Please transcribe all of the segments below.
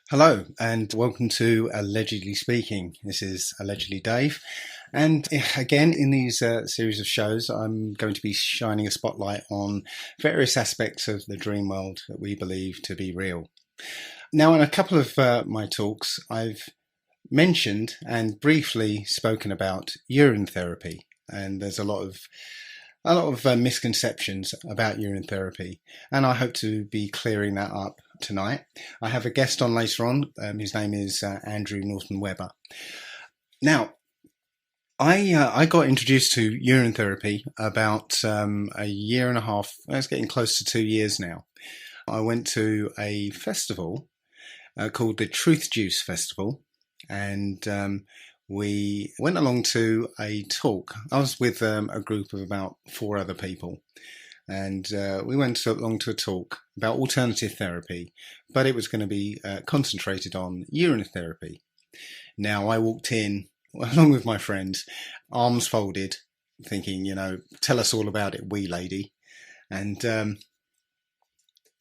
Hello and welcome to Allegedly Speaking. This is Allegedly Dave, and again in these series of shows I'm going to be shining a spotlight on various aspects of the dream world that we believe to be real. Now, in a couple of my talks I've mentioned and briefly spoken about urine therapy, and there's a lot of misconceptions about urine therapy, and I hope to be clearing that up tonight. I have a guest on later on. His name is Andrew Norton Webber. Now, I got introduced to urine therapy about a year and a half. It's getting close to 2 years now. I went to a festival called the Truth Juice Festival, and we went along to a talk. I was with a group of about 4 other people, and we went along to a talk about alternative therapy, but it was going to be concentrated on urine therapy. Now, I walked in along with my friends, arms folded, thinking, tell us all about it, wee lady. And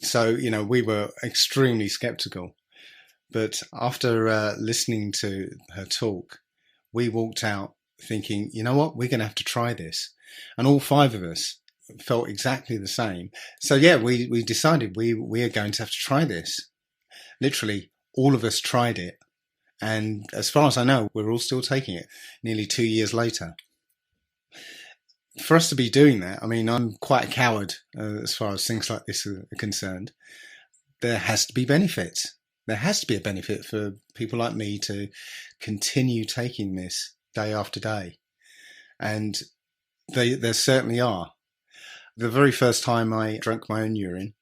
so, we were extremely skeptical. But after listening to her talk, we walked out thinking, you know what, we're going to have to try this. And all 5 of us felt exactly the same. So yeah, we decided we are going to have to try this. Literally, all of us tried it. And as far as I know, we're all still taking it nearly 2 years later. For us to be doing that, I mean, I'm quite a coward as far as things like this are concerned. There has to be benefits. There has to be a benefit for people like me to continue taking this day after day. And there certainly are. The very first time I drank my own urine,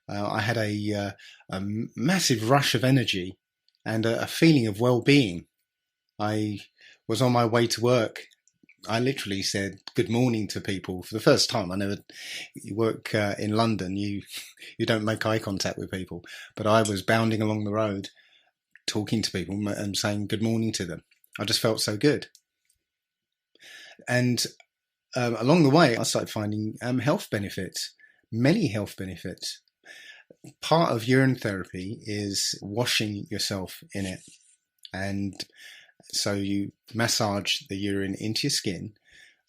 I had a massive rush of energy and a feeling of well-being. I was on my way to work. I literally said good morning to people for the first time. You work in London, you don't make eye contact with people, but I was bounding along the road, talking to people and saying good morning to them. I just felt so good. And along the way, I started finding health benefits, many health benefits. Part of urine therapy is washing yourself in it. And so you massage the urine into your skin.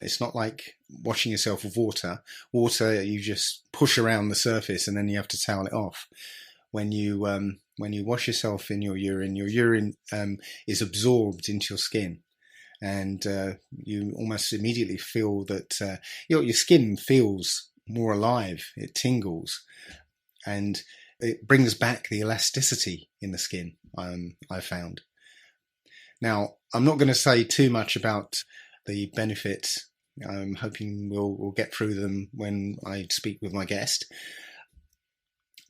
It's not like washing yourself with water. Water, you just push around the surface and then you have to towel it off. When you wash yourself in your urine is absorbed into your skin. And you almost immediately feel that your skin feels more alive. It tingles. And it brings back the elasticity in the skin, I found. Now, I'm not going to say too much about the benefits. I'm hoping we'll get through them when I speak with my guest.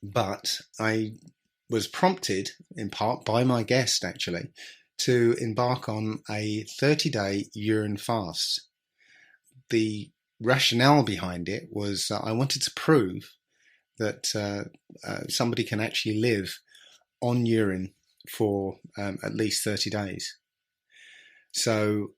But I was prompted, in part by my guest actually, to embark on a 30-day urine fast. The rationale behind it was I wanted to prove that somebody can actually live on urine for at least 30 days. So,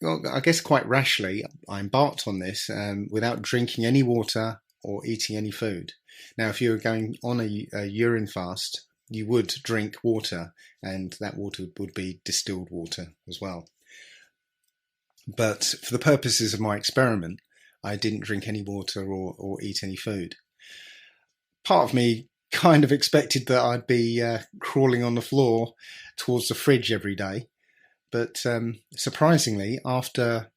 well, I guess quite rashly, I embarked on this without drinking any water or eating any food. Now, if you were going on a urine fast, you would drink water, and that water would be distilled water as well. But for the purposes of my experiment, I didn't drink any water or eat any food. Part of me kind of expected that I'd be crawling on the floor towards the fridge every day. But surprisingly, after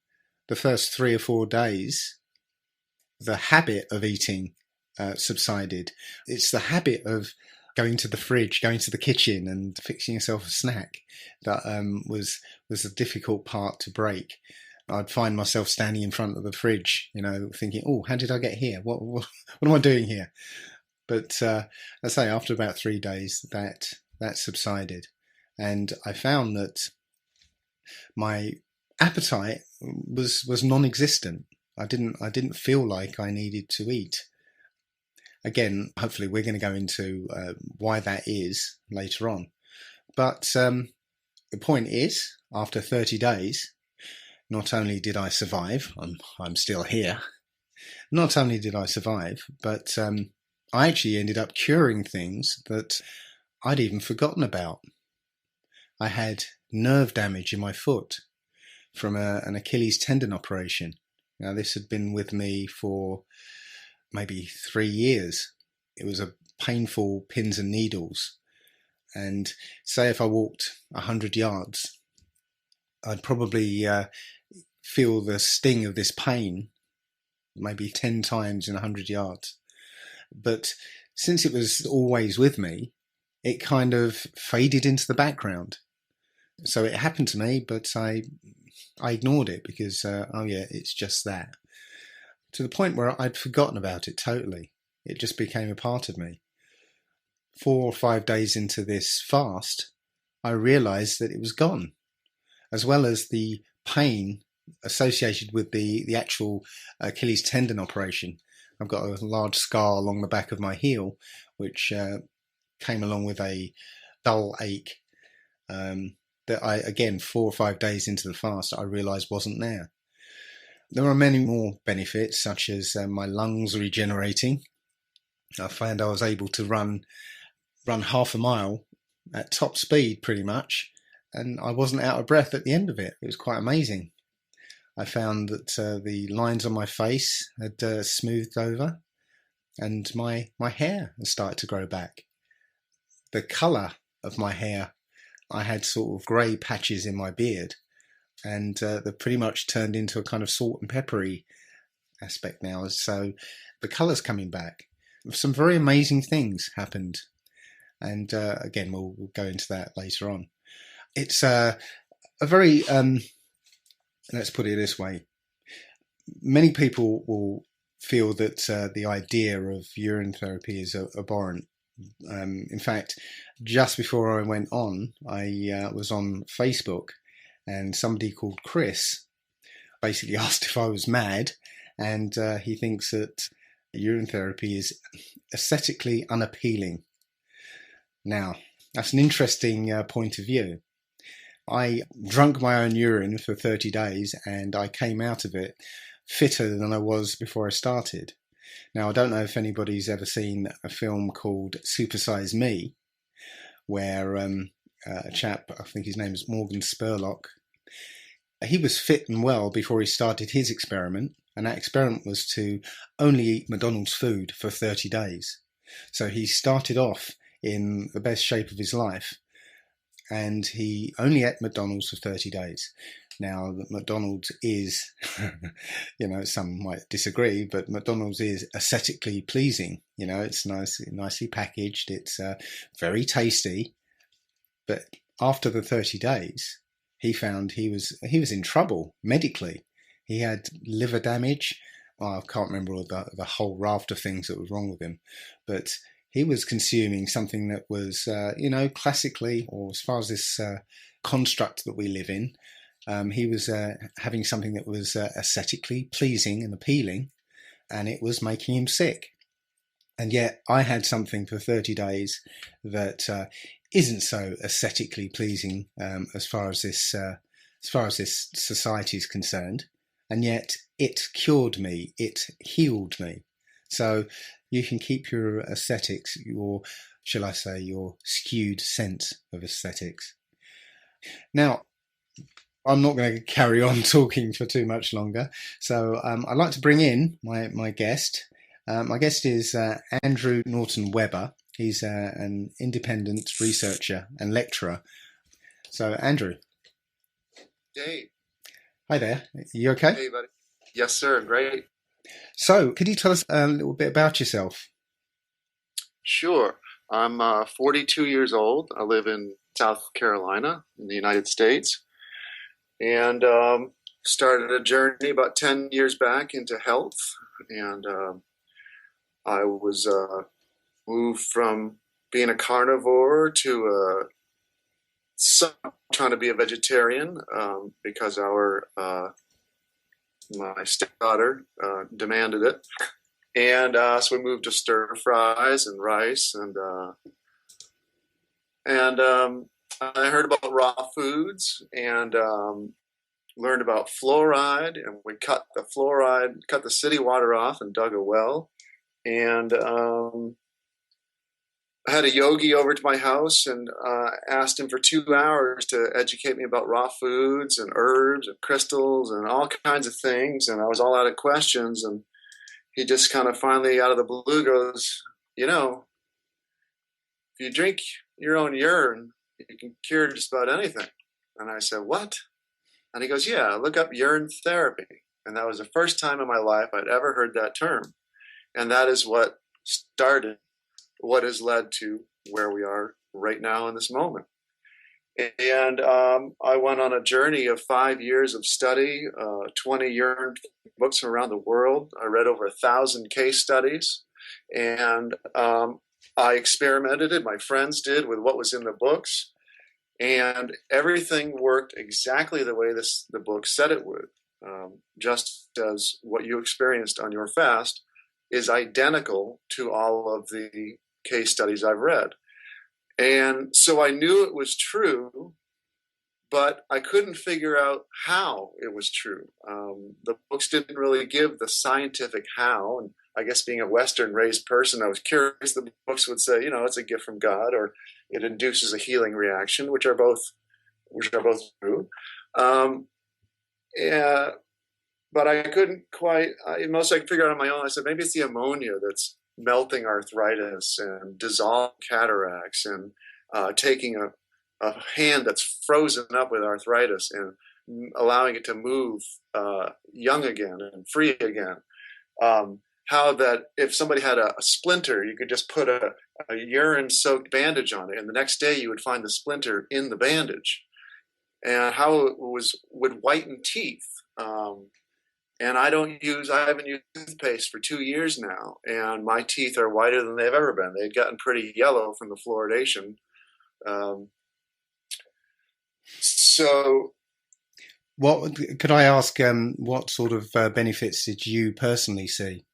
the first 3 or 4 days, the habit of eating subsided. It's the habit of going to the fridge, going to the kitchen and fixing yourself a snack that was the difficult part to break. I'd find myself standing in front of the fridge, thinking, oh, how did I get here? What am I doing here? But I say, after about 3 days, that subsided. And I found that my appetite was non-existent. I didn't feel like I needed to eat. Again, hopefully we're going to go into why that is later on. But the point is, after 30 days, not only did I survive, I'm still here. Not only did I survive, but I actually ended up curing things that I'd even forgotten about. I had nerve damage in my foot from an Achilles tendon operation. Now, this had been with me for maybe 3 years. It was a painful pins and needles. And say if I walked 100 yards, I'd probably feel the sting of this pain maybe 10 times in 100 yards. But since it was always with me, it kind of faded into the background. So it happened to me, but I ignored it because, oh yeah, it's just that. To the point where I'd forgotten about it totally. It just became a part of me. 4 or 5 days into this fast, I realized that it was gone, as well as the pain associated with the actual Achilles tendon operation. I've got a large scar along the back of my heel, which came along with a dull ache that I, again, 4 or 5 days into the fast, I realized wasn't there. There are many more benefits, such as my lungs regenerating. I found I was able to run half a mile at top speed pretty much, and I wasn't out of breath at the end of it. It was quite amazing. I found that the lines on my face had smoothed over, and my hair had started to grow back. The colour of my hair, I had sort of grey patches in my beard, and they pretty much turned into a kind of salt and peppery aspect now. So the colour's coming back. Some very amazing things happened, and again, we'll go into that later on. It's a very let's put it this way. Many people will feel that the idea of urine therapy is abhorrent. In fact, just before I went on, I was on Facebook, and somebody called Chris basically asked if I was mad, and he thinks that urine therapy is aesthetically unappealing. Now, that's an interesting point of view. I drank my own urine for 30 days and I came out of it fitter than I was before I started. Now, I don't know if anybody's ever seen a film called Super Size Me, where a chap, I think his name is Morgan Spurlock, he was fit and well before he started his experiment, and that experiment was to only eat McDonald's food for 30 days. So he started off in the best shape of his life, and he only ate McDonald's for 30 days. Now, McDonald's is, some might disagree, but McDonald's is aesthetically pleasing. It's nicely packaged. It's very tasty. But after the 30 days, he found he was in trouble medically. He had liver damage. I can't remember the whole raft of things that was wrong with him, but he was consuming something that was, classically, or as far as this construct that we live in, he was having something that was aesthetically pleasing and appealing, and it was making him sick. And yet I had something for 30 days that isn't so aesthetically pleasing as far as this society is concerned, and yet it cured me, it healed me. So you can keep your aesthetics, your skewed sense of aesthetics. Now, I'm not going to carry on talking for too much longer, so I'd like to bring in my guest. My guest is Andrew Norton Webber. He's an independent researcher and lecturer. So, Andrew. Hey. Hi there. You okay? Hey, buddy. Yes, sir. Great. So, could you tell us a little bit about yourself? Sure. I'm 42 years old. I live in South Carolina in the United States, and started a journey about 10 years back into health. And I was moved from being a carnivore to trying to be a vegetarian because my stepdaughter demanded it. And so we moved to stir fries and rice, and I heard about raw foods and learned about fluoride, and we cut the city water off and dug a well, and I had a yogi over to my house and asked him for 2 hours to educate me about raw foods and herbs and crystals and all kinds of things. And I was all out of questions. And he just kind of finally, out of the blue, goes, you know, if you drink your own urine, you can cure just about anything. And I said, what? And he goes, yeah, look up urine therapy. And that was the first time in my life I'd ever heard that term. And that is what started what has led to where we are right now in this moment. And I went on a journey of 5 years of study, 20 urine books from around the world. I read over 1,000 case studies. And I experimented, and my friends did, with what was in the books. And everything worked exactly the way the book said it would. Just as what you experienced on your fast is identical to all of the case studies I've read. And so I knew it was true, but I couldn't figure out how it was true. The books didn't really give the scientific how. And I guess being a Western raised person, I was curious. The books would say, it's a gift from God, or it induces a healing reaction, which are both true. Yeah, but I couldn't quite. Most I could figure out on my own. I said maybe it's the ammonia that's melting arthritis and dissolving cataracts and taking a hand that's frozen up with arthritis and allowing it to move young again and free again. How that if somebody had a splinter, you could just put a urine-soaked bandage on it, and the next day you would find the splinter in the bandage. And how it would whiten teeth. And I haven't used toothpaste for 2 years now, and my teeth are whiter than they've ever been. They'd gotten pretty yellow from the fluoridation. So, what could I ask? What sort of benefits did you personally see?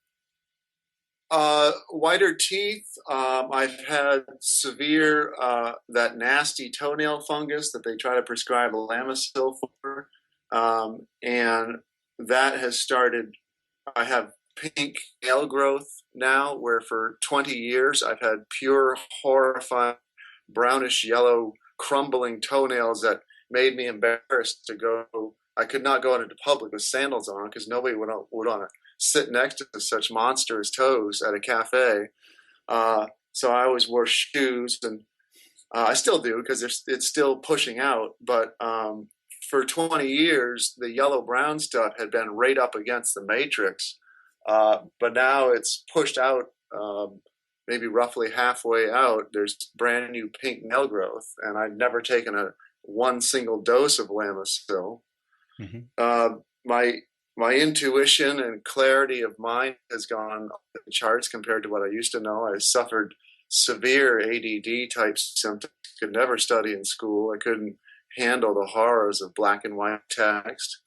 Whiter teeth. I've had severe, that nasty toenail fungus that they try to prescribe Lamisil for. And that has started. I have pink nail growth now, where for 20 years I've had pure, horrifying, brownish yellow, crumbling toenails that made me embarrassed to go. I could not go into public with sandals on because nobody would want to sit next to such monstrous toes at a cafe. So I always wore shoes, and I still do because it's still pushing out. But for 20 years, the yellow-brown stuff had been right up against the matrix. But now it's pushed out, maybe roughly halfway out. There's brand new pink nail growth, and I've never taken one single dose of Lamisil. Mm-hmm. My intuition and clarity of mind has gone off the charts compared to what I used to know. I suffered severe ADD type symptoms. Could never study in school. I couldn't handle the horrors of black and white text.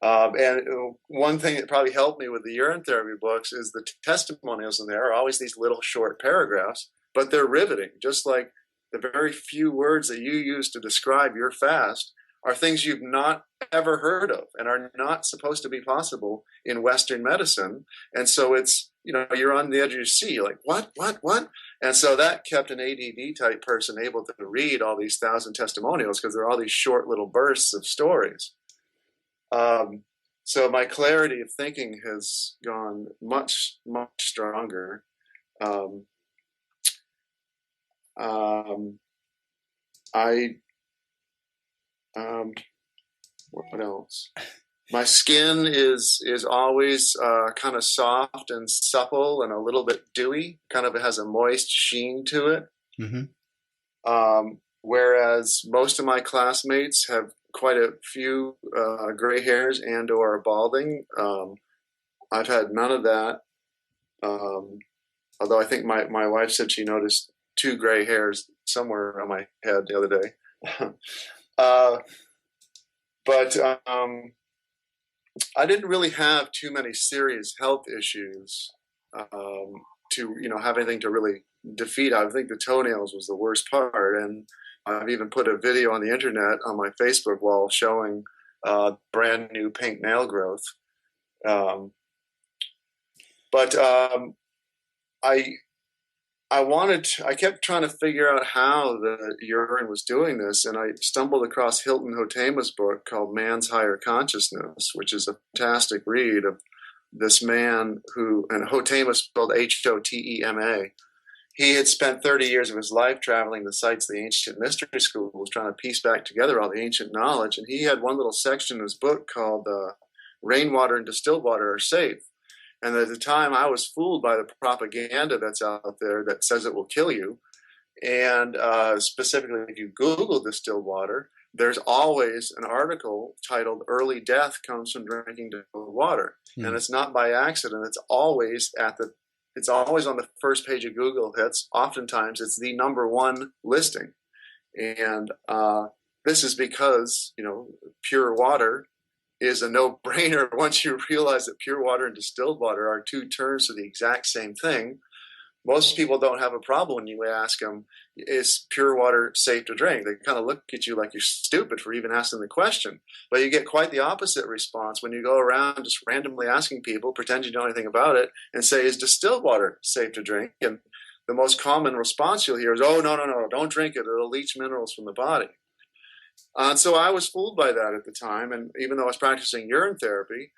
And one thing that probably helped me with the urine therapy books is the testimonials in there are always these little short paragraphs, but they're riveting. Just like the very few words that you use to describe your fast are things you've not ever heard of and are not supposed to be possible in Western medicine. And so it's, you're on the edge of your seat, like, what? And so that kept an ADD type person able to read all these 1,000 testimonials because there are all these short little bursts of stories. So my clarity of thinking has gone much, much stronger. What else? My skin is always kind of soft and supple and a little bit dewy. Kind of has a moist sheen to it. Mm-hmm. Whereas most of my classmates have quite a few gray hairs and or balding. I've had none of that. Although I think my wife said she noticed 2 gray hairs somewhere on my head the other day. But I didn't really have too many serious health issues to have anything to really defeat. I think the toenails was the worst part, and I've even put a video on the internet on my Facebook wall showing brand new pink nail growth. But I I kept trying to figure out how the urine was doing this, and I stumbled across Hilton Hotema's book called Man's Higher Consciousness, which is a fantastic read of this man who, and Hotema spelled Hotema. He had spent 30 years of his life traveling the sites of the ancient mystery schools, trying to piece back together all the ancient knowledge. And he had one little section in his book called Rainwater and Distilled Water Are Safe. And at the time, I was fooled by the propaganda that's out there that says it will kill you. And specifically, if you Google distilled water, there's always an article titled "Early Death Comes from Drinking Distilled Water," and it's not by accident. It's always on the first page of Google hits. Oftentimes, it's the #1 listing, and this is because pure water is a no-brainer once you realize that pure water and distilled water are two terms for the exact same thing. Most people don't have a problem when you ask them, is pure water safe to drink? They kind of look at you like you're stupid for even asking the question. But you get quite the opposite response when you go around just randomly asking people, pretend you know anything about it, and say, is distilled water safe to drink? And the most common response you'll hear is, oh, no, don't drink it. It'll leach minerals from the body. And so I was fooled by that at the time. And even though I was practicing urine therapy,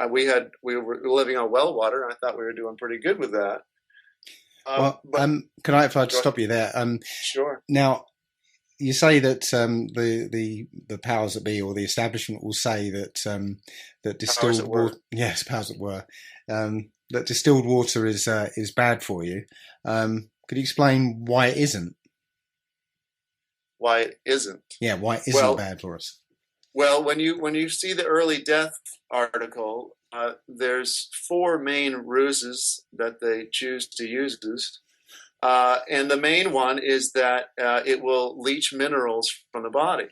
we were living on well water, and I thought we were doing pretty good with that. If I stop you there? Sure. Now, you say that the powers that be or the establishment will say that that distilled water, yes, powers that were, that distilled water is bad for you. Could you explain why it isn't? Why it isn't? Yeah, why it isn't bad for us? Well, when you see the early death article, there's 4 main ruses that they choose to use. And the main one is that it will leach minerals from the body.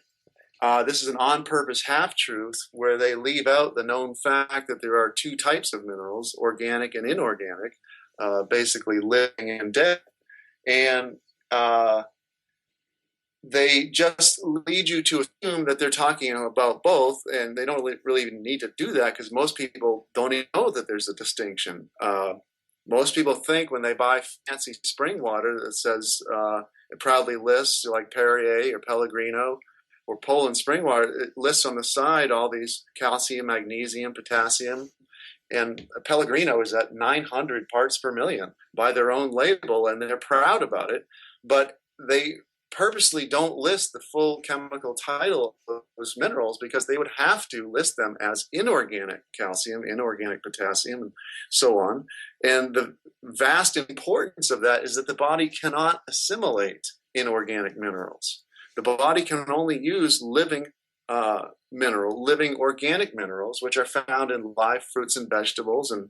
This is an on-purpose half-truth where they leave out the known fact that there are 2 types of minerals, organic and inorganic, basically living and dead. And they just lead you to assume that they're talking about both, and they don't really even need to do that because most people don't even know that there's a distinction. Most people think when they buy fancy spring water that says it proudly lists like Perrier or Pellegrino or Poland spring water, it lists on the side all these calcium, magnesium, potassium, and Pellegrino is at 900 parts per million by their own label, and they're proud about it, but they purposely don't list the full chemical title of those minerals because they would have to list them as inorganic calcium, inorganic potassium, and so on. And the vast importance of that is that the body cannot assimilate inorganic minerals. The body can only use living organic minerals, which are found in live fruits and vegetables, and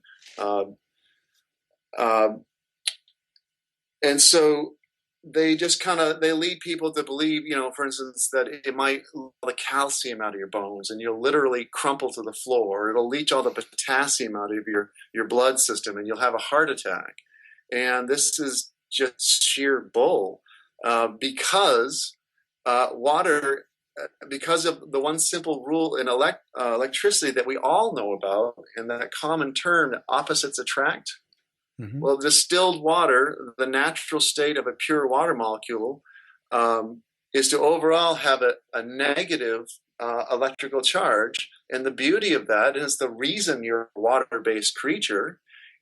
so they just they lead people to believe, for instance, that it might leach the calcium out of your bones and you'll literally crumple to the floor. It'll leach all the potassium out of your blood system and you'll have a heart attack. And this is just sheer bull because water, because of the one simple rule in electricity that we all know about, and that common term that opposites attract. Mm-hmm. Well, distilled water, the natural state of a pure water molecule, is to overall have a negative electrical charge. And the beauty of that is the reason you're a water-based creature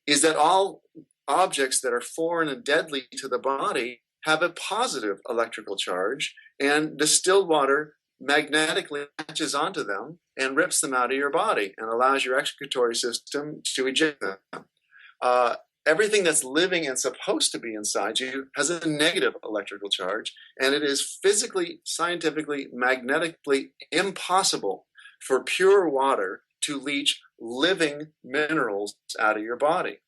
is that all objects that are foreign and deadly to the body have a positive electrical charge, and distilled water magnetically latches onto them and rips them out of your body and allows your excretory system to eject them. Everything that's living and supposed to be inside you has a negative electrical charge, and it is physically, scientifically, magnetically impossible for pure water to leach living minerals out of your body.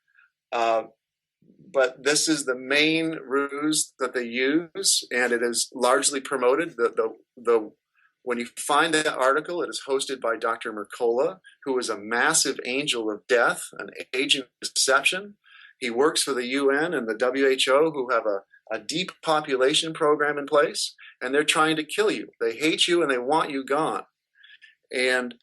But this is the main ruse that they use, and it is largely promoted. When you find that article, it is hosted by Dr. Mercola, who is a massive angel of death, an agent of deception. He works for the UN and the WHO, who have a deep population program in place, and they're trying to kill you. They hate you and they want you gone. And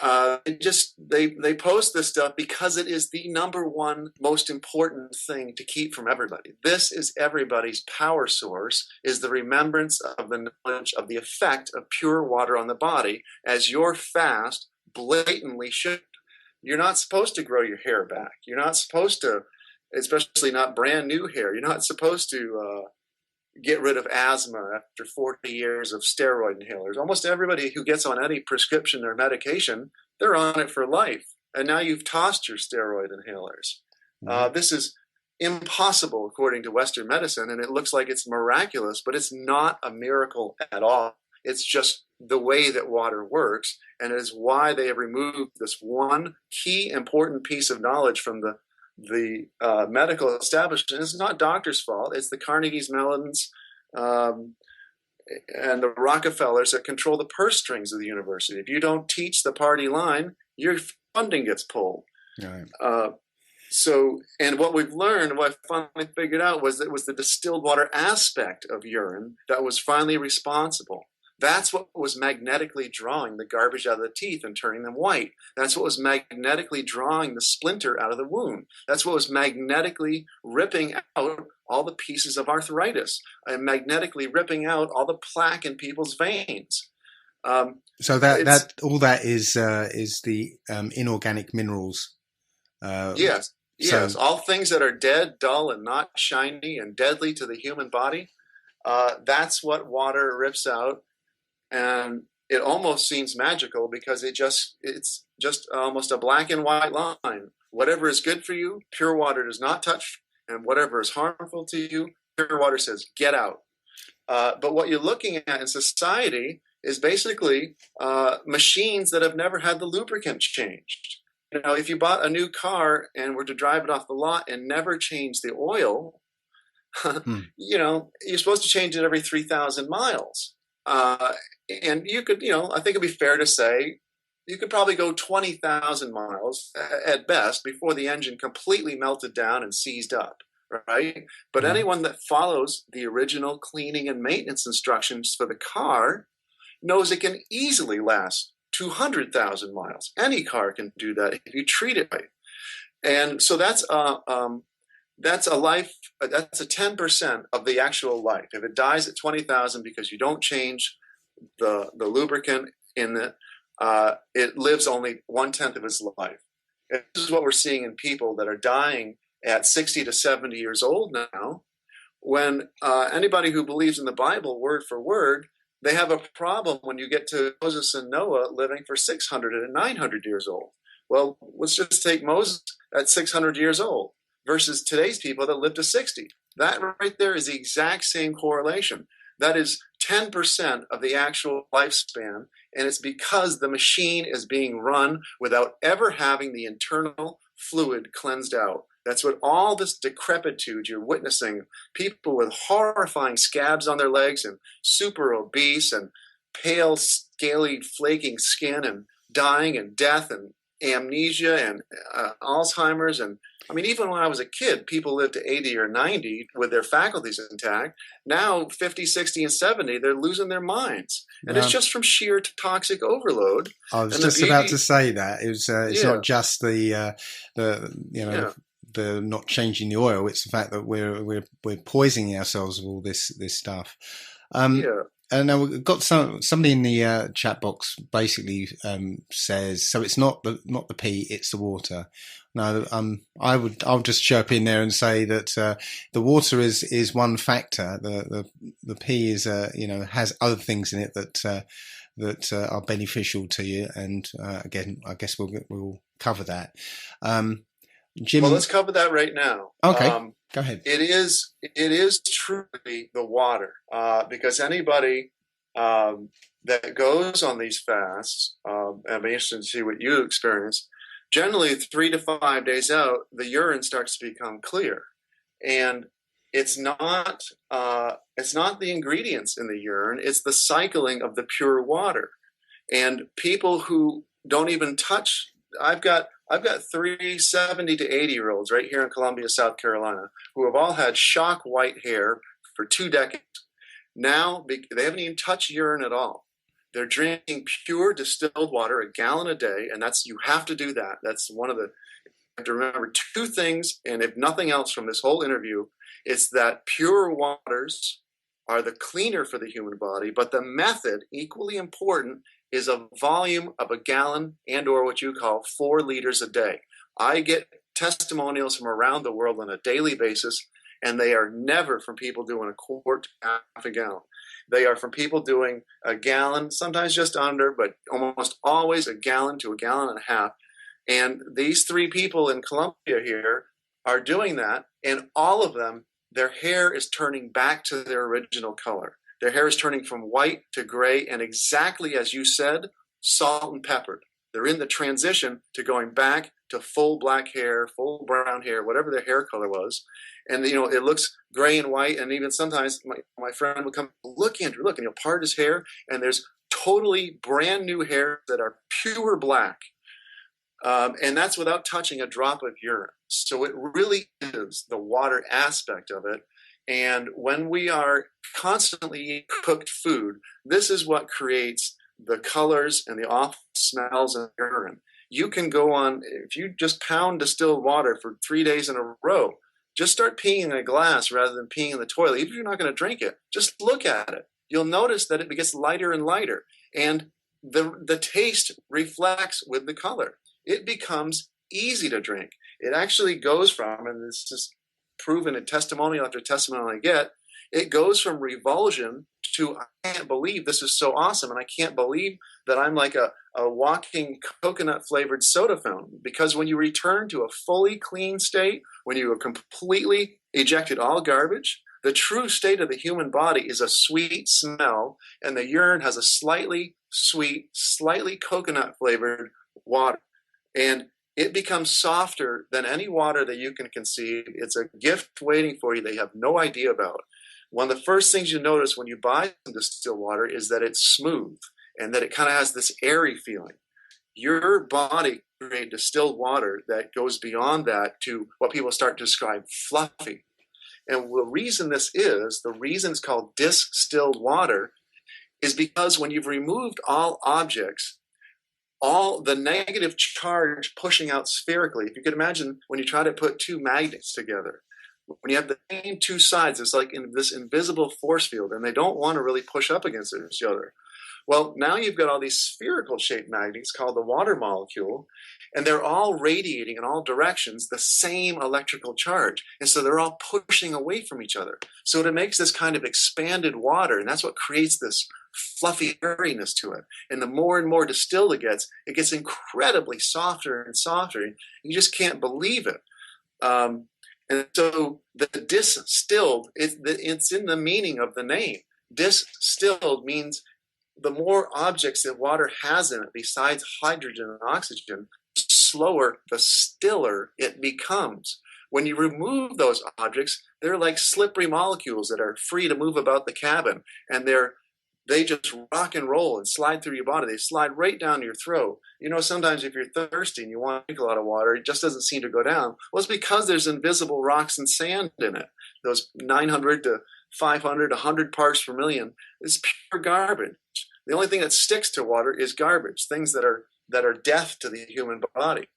They post this stuff because it is the number one most important thing to keep from everybody. This is everybody's power source, is the remembrance of the knowledge of the effect of pure water on the body, as your fast blatantly should. You're not supposed to grow your hair back. You're not supposed to, especially not brand new hair. You're not supposed to get rid of asthma after 40 years of steroid inhalers. Almost everybody who gets on any prescription or medication, they're on it for life. And now you've tossed your steroid inhalers. This is impossible according to Western medicine, and it looks like it's miraculous, but it's not a miracle at all. It's just the way that water works, and it is why they have removed this one key important piece of knowledge from the medical establishment. It's not doctors' fault. It's the Carnegies Mellons and the Rockefellers that control the purse strings of the university. If you don't teach the party line, your funding gets pulled. Right. And what we've learned, what I finally figured out, was that it was the distilled water aspect of urine that was finally responsible. That's what was magnetically drawing the garbage out of the teeth and turning them white. That's what was magnetically drawing the splinter out of the wound. That's what was magnetically ripping out all the pieces of arthritis and magnetically ripping out all the plaque in people's veins. So that all that is the inorganic minerals. Yes. All things that are dead, dull, and not shiny and deadly to the human body. That's what water rips out. And it almost seems magical because it's just almost a black and white line. Whatever is good for you, pure water does not touch, and whatever is harmful to you, pure water says, get out. But what you're looking at in society is basically machines that have never had the lubricant changed. You know, if you bought a new car and were to drive it off the lot and never change the oil, you know, you're supposed to change it every 3,000 miles. And you could, you know, I think it'd be fair to say you could probably go 20,000 miles at best before the engine completely melted down and seized up, right? But anyone that follows the original cleaning and maintenance instructions for the car knows it can easily last 200,000 miles. Any car can do that if you treat it right. And so that's a life, that's a 10% of the actual life. If it dies at 20,000 because you don't change the lubricant in it, it lives only 1/10 of its life. And this is what we're seeing in people that are dying at 60 to 70 years old now. When anybody who believes in the Bible word for word, they have a problem when you get to Moses and Noah living for 600 and 900 years old. Well, let's just take Moses at 600 years old versus today's people that live to 60. That right there is the exact same correlation. That is 10% of the actual lifespan, and it's because the machine is being run without ever having the internal fluid cleansed out. That's what all this decrepitude you're witnessing, people with horrifying scabs on their legs and super obese and pale, scaly, flaking skin and dying and death and amnesia and Alzheimer's. And I mean, even when I was a kid, people lived to 80 or 90 with their faculties intact. Now 50, 60, and 70, they're losing their minds. And it's just from sheer toxic overload. I was just about to say that. It's not just the not changing the oil. It's the fact that we're poisoning ourselves with all this stuff. And now we've got somebody in the chat box basically says, so it's not the pee, it's the water. Now, I'll just chirp in there and say that the water is one factor. The pee is has other things in it that are beneficial to you. And again, I guess we'll cover that. Jim, well, let's cover that right now. Okay, go ahead. It is truly the water, because anybody that goes on these fasts, I'd be interested to see what you experience. Generally, 3 to 5 days out, the urine starts to become clear, and it's not the ingredients in the urine; it's the cycling of the pure water. And people who don't even touch, I've got 3 70 to 80-year-olds right here in Columbia, South Carolina, who have all had shock white hair for 2 decades. Now they haven't even touched urine at all. They're drinking pure distilled water, a gallon a day, and you have to do that. That's one of the, you have to remember two things, and if nothing else from this whole interview, it's that pure waters are the cleaner for the human body, but the method, equally important, is a volume of a gallon and or what you call 4 liters a day. I get testimonials from around the world on a daily basis, and they are never from people doing a quart to half a gallon. They are from people doing a gallon, sometimes just under, but almost always a gallon to a gallon and a half. And these 3 people in Colombia here are doing that, and all of them, their hair is turning back to their original color. Their hair is turning from white to gray, and exactly as you said, salt and peppered. They're in the transition to going back to full black hair, full brown hair, whatever their hair color was. And, it looks gray and white. And even sometimes my friend would come, look, Andrew, look, and he'll part his hair, and there's totally brand new hair that are pure black. And that's without touching a drop of urine. So it really is the water aspect of it. And when we are constantly eating cooked food, this is what creates the colors and the awful smells in urine. You can go on, if you just pound distilled water for 3 days in a row, just start peeing in a glass rather than peeing in the toilet. Even if you're not going to drink it, just look at it. You'll notice that it gets lighter and lighter. And the taste reflects with the color. It becomes easy to drink. It actually goes from, and this is proven in testimonial after testimonial I get, it goes from revulsion to, I can't believe this is so awesome, and I can't believe that I'm like a walking coconut-flavored soda fountain. Because when you return to a fully clean state, when you have completely ejected all garbage, the true state of the human body is a sweet smell, and the urine has a slightly sweet, slightly coconut-flavored water. And it becomes softer than any water that you can conceive. It's a gift waiting for you that you have no idea about. One of the first things you notice when you buy some distilled water is that it's smooth and that it kind of has this airy feeling. Your body creates distilled water that goes beyond that to what people start to describe fluffy. And the reason the reason it's called distilled water is because when you've removed all objects, all the negative charge pushing out spherically. If you could imagine when you try to put 2 magnets together, when you have the same 2 sides, it's like in this invisible force field, and they don't want to really push up against each other. Well, now you've got all these spherical shaped magnets called the water molecule, and they're all radiating in all directions the same electrical charge. And so they're all pushing away from each other. So it makes this kind of expanded water, and that's what creates this fluffy airiness to it. And the more and more distilled it gets incredibly softer and softer. You just can't believe it. And so the distilled, it's in the meaning of the name. Distilled means the more objects that water has in it besides hydrogen and oxygen, the slower, the stiller it becomes. When you remove those objects, they're like slippery molecules that are free to move about the cabin, and they just rock and roll and slide through your body. They slide right down your throat. Sometimes if you're thirsty and you want to drink a lot of water, it just doesn't seem to go down. Well, it's because there's invisible rocks and sand in it. Those 900 to 500, 100 parts per million is pure garbage. The only thing that sticks to water is garbage, things that are death to the human body.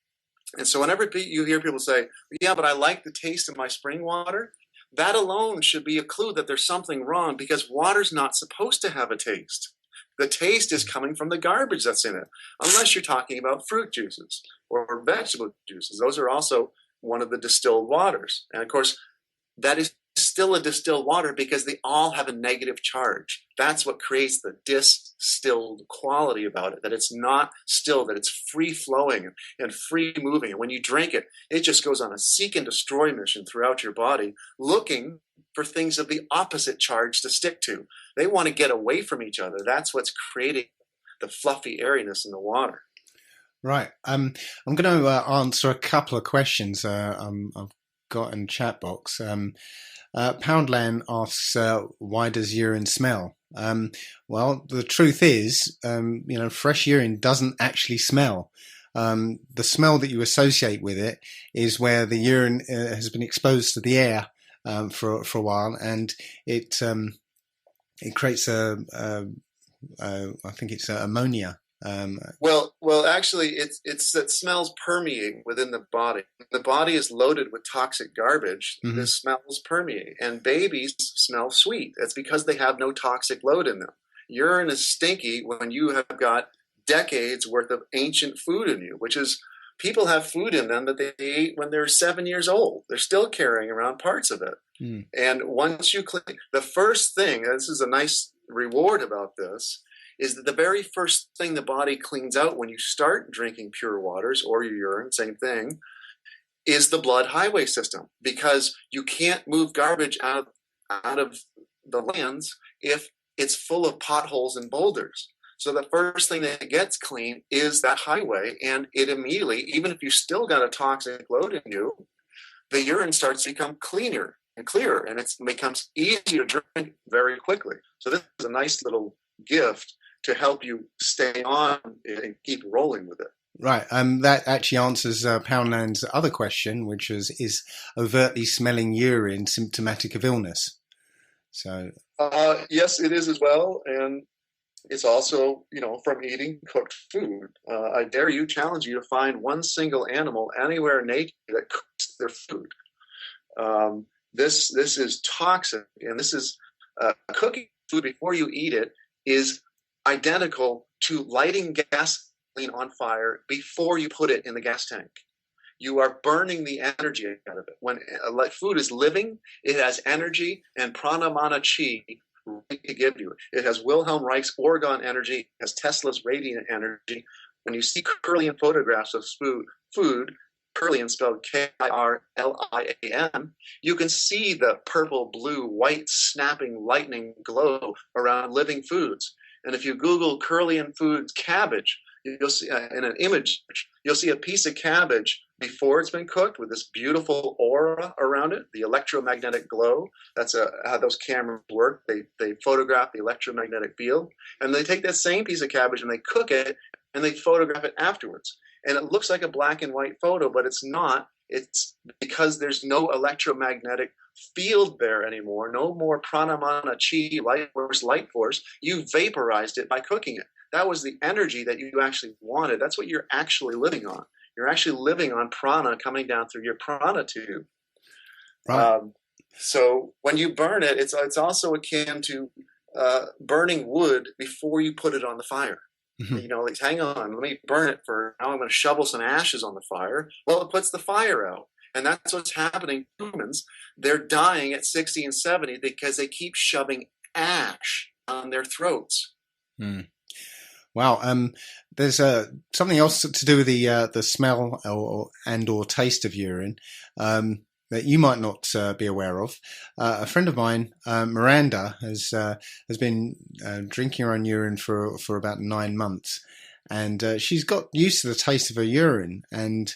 And so whenever you hear people say, yeah, but I like the taste of my spring water, that alone should be a clue that there's something wrong, because water's not supposed to have a taste. The taste is coming from the garbage that's in it, unless you're talking about fruit juices or vegetable juices. Those are also one of the distilled waters. And of course, that is still a distilled water because they all have a negative charge. That's what creates the distilled quality about it, that it's not still, that it's free flowing and free moving. And when you drink it, it just goes on a seek and destroy mission throughout your body, looking for things of the opposite charge to stick to. They want to get away from each other. That's what's creating the fluffy airiness in the water. Right. I'm going to answer a couple of questions I've got in chat box. Poundland asks, why does urine smell? Well, the truth is, fresh urine doesn't actually smell. The smell that you associate with it is where the urine has been exposed to the air for a while, and it creates a I think it's ammonia. Actually, it's that smells permeate within the body. The body is loaded with toxic garbage. Mhm. The smells permeate, and babies smell sweet. It's because they have no toxic load in them. Urine is stinky when you have got decades worth of ancient food in you, which is people have food in them that they ate when they're 7 years old. They're still carrying around parts of it. Mm. And once you clean, the first thing, and this is a nice reward about this, is that the very first thing the body cleans out when you start drinking pure waters or your urine, same thing, is the blood highway system, because you can't move garbage out of the lands if it's full of potholes and boulders. So the first thing that gets clean is that highway, and it immediately, even if you still got a toxic load in you, the urine starts to become cleaner and clearer, and it becomes easier to drink very quickly. So this is a nice little gift to help you stay on and keep rolling with it. Right. That actually answers Poundland's other question, which is overtly smelling urine symptomatic of illness? So. Yes, it is as well, and it's also, from eating cooked food. I dare you, challenge you to find one single animal anywhere in nature that cooks their food. This is toxic, and this is cooking food before you eat it is identical to lighting gasoline on fire before you put it in the gas tank. You are burning the energy out of it. When food is living, it has energy and prana mana chi to give you. It has Wilhelm Reich's orgone energy, it has Tesla's radiant energy. When you see Kirlian photographs of food, Kirlian spelled Kirlian, you can see the purple, blue, white, snapping, lightning glow around living foods. And if you Google Kirlian foods cabbage, you'll see in an image, you'll see a piece of cabbage before it's been cooked with this beautiful aura around it, the electromagnetic glow. That's how those cameras work. They photograph the electromagnetic field, and they take that same piece of cabbage and they cook it, and they photograph it afterwards. And it looks like a black and white photo, but it's not. It's because there's no electromagnetic field there anymore, no more prana mana chi, light force. You vaporized it by cooking it. That was the energy that you actually wanted. That's what you're actually living on. You're actually living on prana coming down through your prana tube. Right. So when you burn it, it's also akin to burning wood before you put it on the fire. Mm-hmm. Hang on, let me burn it now I'm going to shovel some ashes on the fire. Well, it puts the fire out. And that's what's happening to humans. They're dying at 60 and 70 because they keep shoving ash on their throats. Mm. Wow. There's something else to do with the smell or taste of urine that you might not be aware of. A friend of mine, Miranda, has been drinking her own urine for about 9 months, and she's got used to the taste of her urine. And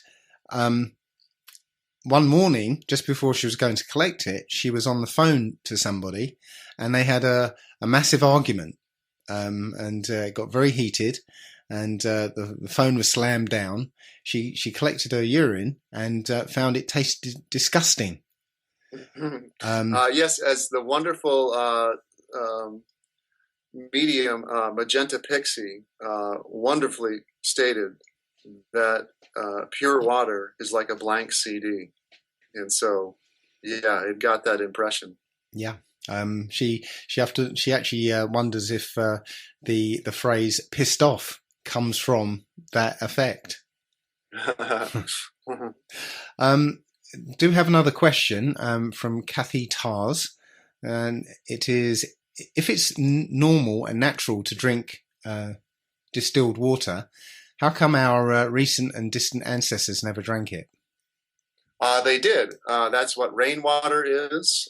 one morning, just before she was going to collect it, she was on the phone to somebody, and they had a massive argument. And it got very heated, and the phone was slammed down. She collected her urine and found it tasted disgusting. Yes, as the wonderful medium Magenta Pixie wonderfully stated, that pure water is like a blank CD, and so it got that impression. Yeah. She actually wonders if the phrase "pissed off" comes from that effect. Do have another question from Kathy Tars, and it is: if it's normal and natural to drink distilled water, how come our recent and distant ancestors never drank it? They did. That's what rainwater is.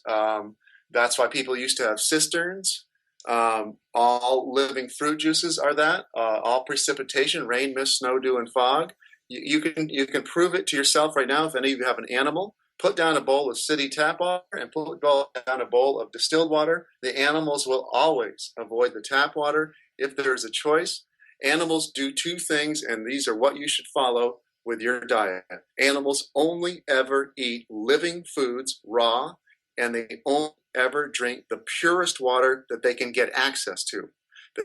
That's why people used to have cisterns. All living fruit juices are that. All precipitation, rain, mist, snow, dew, and fog. You can prove it to yourself right now. If any of you have an animal, put down a bowl of city tap water and put down a bowl of distilled water. The animals will always avoid the tap water if there is a choice. Animals do two things, and these are what you should follow with your diet. Animals only ever eat living foods raw, and they only ever drink the purest water that they can get access to.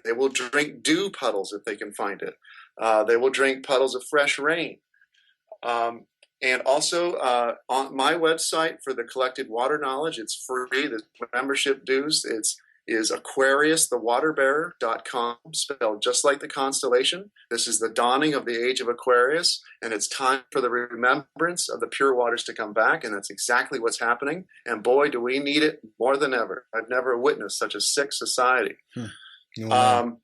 They will drink dew puddles if they can find it. They will drink puddles of fresh rain. And also on my website for the collected water knowledge, it's free. The membership dues, is aquariusthewaterbearer.com, spelled just like the constellation. This is the dawning of the age of Aquarius, and it's time for the remembrance of the pure waters to come back, and that's exactly what's happening. And boy, do we need it more than ever. I've never witnessed such a sick society. On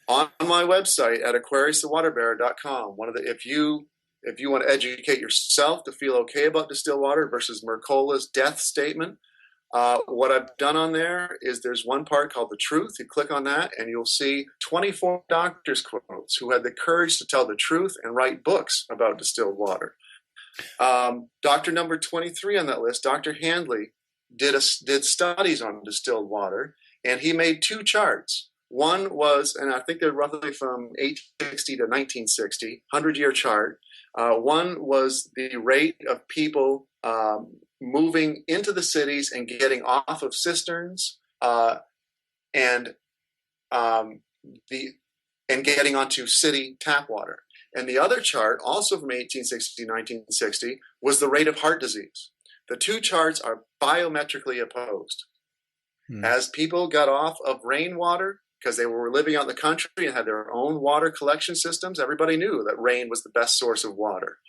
my website at aquariusthewaterbearer.com, if you want to educate yourself to feel okay about distilled water versus Mercola's death statement, what I've done on there is there's one part called The Truth. You click on that and you'll see 24 doctors' quotes who had the courage to tell the truth and write books about distilled water. Doctor number 23 on that list, Dr. Handley, did studies on distilled water, and he made two charts. One was, and I think they're roughly from 1860 to 1960, 100-year chart. One was the rate of people moving into the cities and getting off of cisterns and getting onto city tap water. And the other chart, also from 1860 to 1960, was the rate of heart disease. The two charts are biometrically opposed. As people got off of rainwater, because they were living out in the country and had their own water collection systems, everybody knew that rain was the best source of water.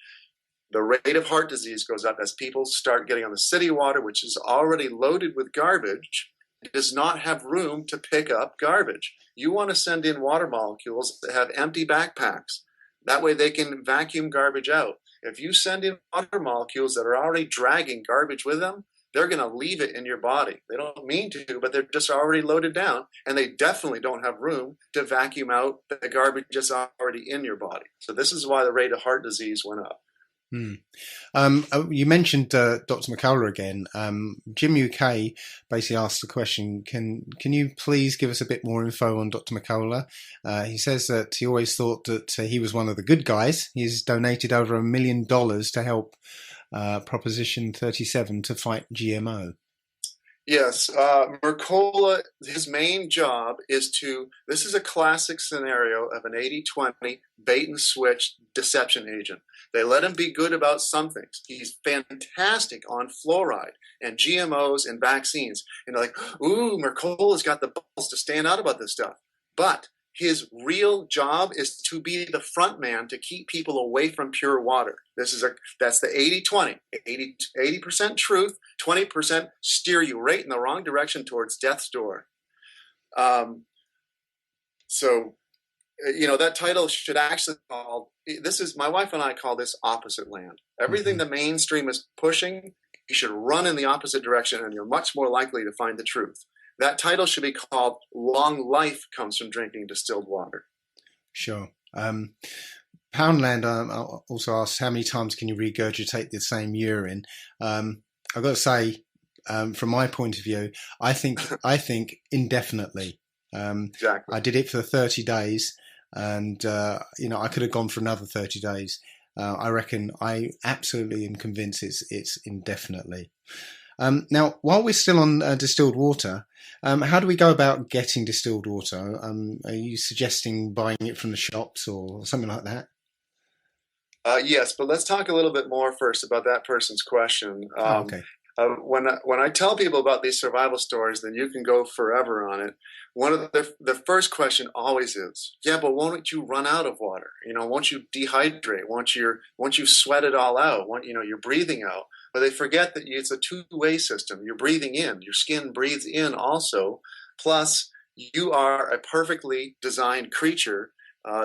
The rate of heart disease goes up as people start getting on the city water, which is already loaded with garbage. It does not have room to pick up garbage. You want to send in water molecules that have empty backpacks. That way they can vacuum garbage out. If you send in water molecules that are already dragging garbage with them, they're going to leave it in your body. They don't mean to, but they're just already loaded down, and they definitely don't have room to vacuum out the garbage that's already in your body. So this is why the rate of heart disease went up. You mentioned Dr. McCullough again. Jim UK basically asked the question, can you please give us a bit more info on Dr. McCullough? He says that he always thought that he was one of the good guys. He's donated over $1 million to help Proposition 37 to fight GMO. Yes, Mercola, his main job is this is a classic scenario of an 80-20 bait and switch deception agent. They let him be good about some things. He's fantastic on fluoride and GMOs and vaccines. And they're like, ooh, Mercola's got the balls to stand out about this stuff. But his real job is to be the front man to keep people away from pure water. That's the 80-20. 80% truth, 20% steer you right in the wrong direction towards death's door. That title should actually my wife and I call this opposite land. Everything the mainstream is pushing, you should run in the opposite direction and you're much more likely to find the truth. That title should be called Long Life Comes from Drinking Distilled Water. Sure. Poundland also asks, how many times can you regurgitate the same urine? I've got to say, from my point of view, I think indefinitely. Exactly. I did it for 30 days and, I could have gone for another 30 days. I reckon I absolutely am convinced it's indefinitely. Now, while we're still on distilled water, how do we go about getting distilled water? Are you suggesting buying it from the shops or something like that? Yes, but let's talk a little bit more first about that person's question. Okay. When I tell people about these survival stories, then you can go forever on it. One of the first question always is, yeah, but won't you run out of water? Won't you dehydrate? Won't you sweat it all out? You're breathing out. But they forget that it's a two-way system. You're breathing in. Your skin breathes in also. Plus, you are a perfectly designed creature.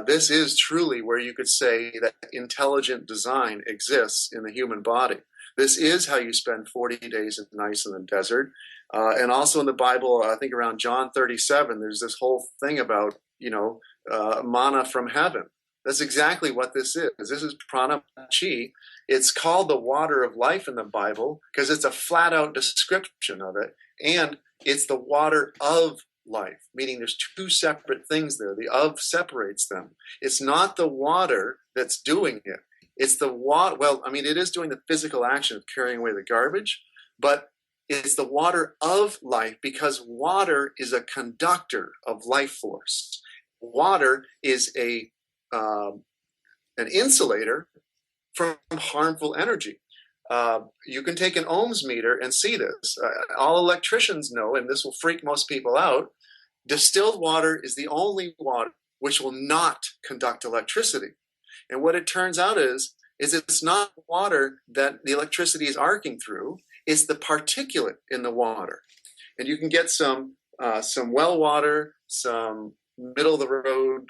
This is truly where you could say that intelligent design exists in the human body. This is how you spend 40 days and nights in the desert. And also in the Bible, I think around John 37, there's this whole thing about, manna from heaven. That's exactly what this is. This is prana chi. It's called the water of life in the Bible because it's a flat out description of it. And it's the water of life, meaning there's two separate things there. The of separates them. It's not the water that's doing it. It's the water. Well, it is doing the physical action of carrying away the garbage, but It's the water of life because water is a conductor of life force. Water is an insulator from harmful energy. You can take an ohms meter and see this. All electricians know, and this will freak most people out, distilled water is the only water which will not conduct electricity. And what it turns out is it's not water that the electricity is arcing through, it's the particulate in the water. And you can get some well water, some middle of the road,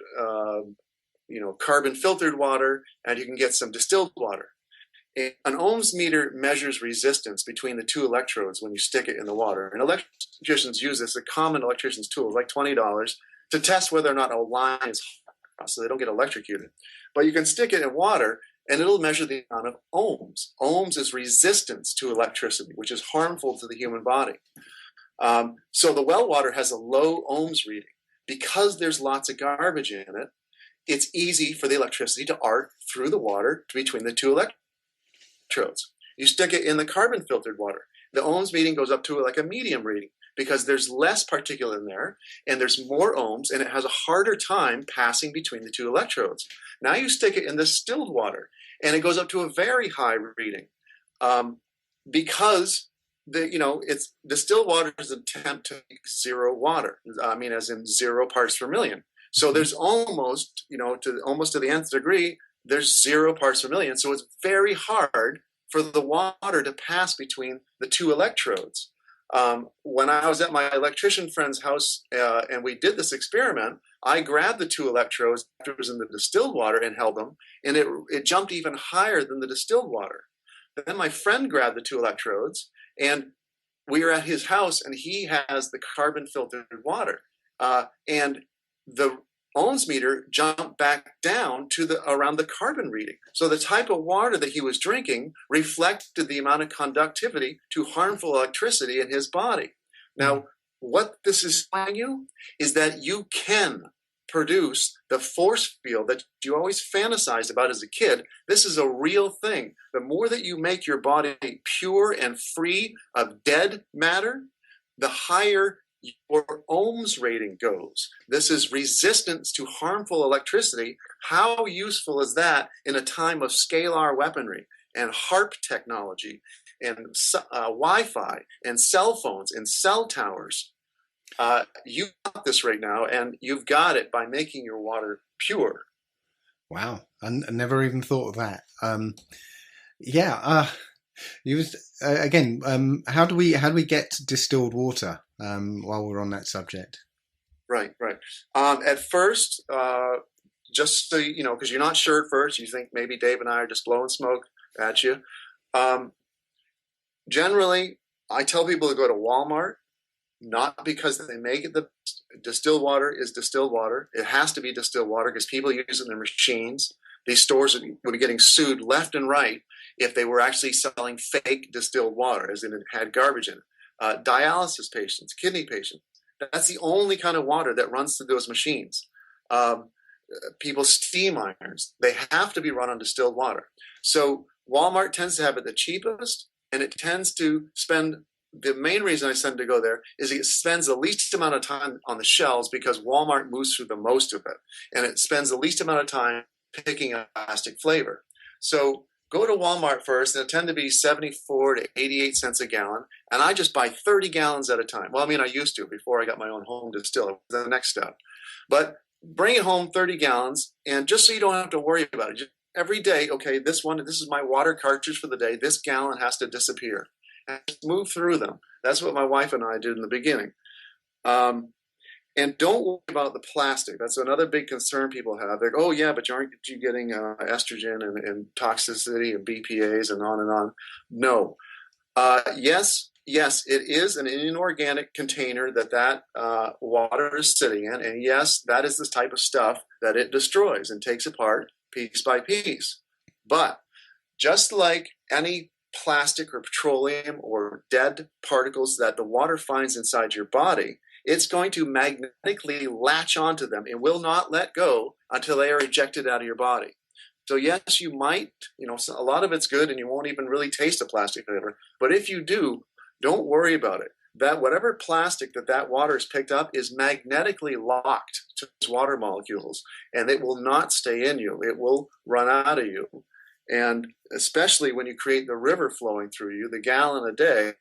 carbon filtered water, and you can get some distilled water. An ohms meter measures resistance between the two electrodes when you stick it in the water. And electricians use this, a common electrician's tool, like $20, to test whether or not a line is hot so they don't get electrocuted. But you can stick it in water and it'll measure the amount of ohms. Ohms is resistance to electricity, which is harmful to the human body. So the well water has a low ohms reading. Because there's lots of garbage in it, it's easy for the electricity to arc through the water between the two electrodes. You stick it in the carbon filtered water. The ohms reading goes up to like a medium reading because there's less particulate in there and there's more ohms and it has a harder time passing between the two electrodes. Now you stick it in the distilled water and it goes up to a very high reading because it's distilled water is an attempt to make zero water. As in 0 parts per million. So there's almost, to the nth degree, there's 0 parts per million. So it's very hard for the water to pass between the two electrodes. When I was at my electrician friend's house and we did this experiment, I grabbed the two electrodes after it was in the distilled water and held them, and it jumped even higher than the distilled water. Then my friend grabbed the two electrodes, and we were at his house, and he has the carbon filtered water. And the ohms meter jumped back down to around the carbon reading. So the type of water that he was drinking reflected the amount of conductivity to harmful electricity in his body. Now, what this is telling you is that you can produce the force field that you always fantasized about as a kid. This is a real thing. The more that you make your body pure and free of dead matter, the higher your ohms rating goes. This is resistance to harmful electricity. How useful is that in a time of scalar weaponry and HARP technology and Wi-Fi and cell phones and cell towers? You got this right now, and you've got it by making your water pure. Wow, I never even thought of that. You was again. How do we get distilled water? While we're on that subject, right. At first, just so you know, because you're not sure at first, you think maybe Dave and I are just blowing smoke at you. Generally, I tell people to go to Walmart. Not because they make it the distilled water is distilled water. It has to be distilled water because people use it in their machines. These stores would be getting sued left and right if they were actually selling fake distilled water, as in it had garbage in it. Dialysis patients, kidney patients, that's the only kind of water that runs through those machines. People's steam irons, they have to be run on distilled water. So Walmart tends to have it the cheapest, and it tends to spend. The main reason I send to go there is it spends the least amount of time on the shelves because Walmart moves through the most of it. And it spends the least amount of time picking a plastic flavor. So go to Walmart first, and it'll tend to be 74 to 88 cents a gallon. And I just buy 30 gallons at a time. Well, I used to before I got my own home distiller. It was the next step. But bring it home 30 gallons, and just so you don't have to worry about it, just every day, okay, this is my water cartridge for the day. This gallon has to disappear. And move through them. That's what my wife and I did in the beginning. And don't worry about the plastic. That's another big concern people have. They're like, oh, yeah, but aren't you getting estrogen and toxicity and BPAs and on and on? No. Yes, it is an inorganic container that water is sitting in. And yes, that is the type of stuff that it destroys and takes apart piece by piece. But just like any plastic or petroleum or dead particles that the water finds inside your body, it's going to magnetically latch onto them and will not let go until they are ejected out of your body. So yes, you might, a lot of it's good and you won't even really taste a plastic flavor. But if you do, Don't worry about it. That whatever plastic that water has picked up is magnetically locked to its water molecules, and it will not stay in you. It will run out of you. And especially when you create the river flowing through you, the gallon a day,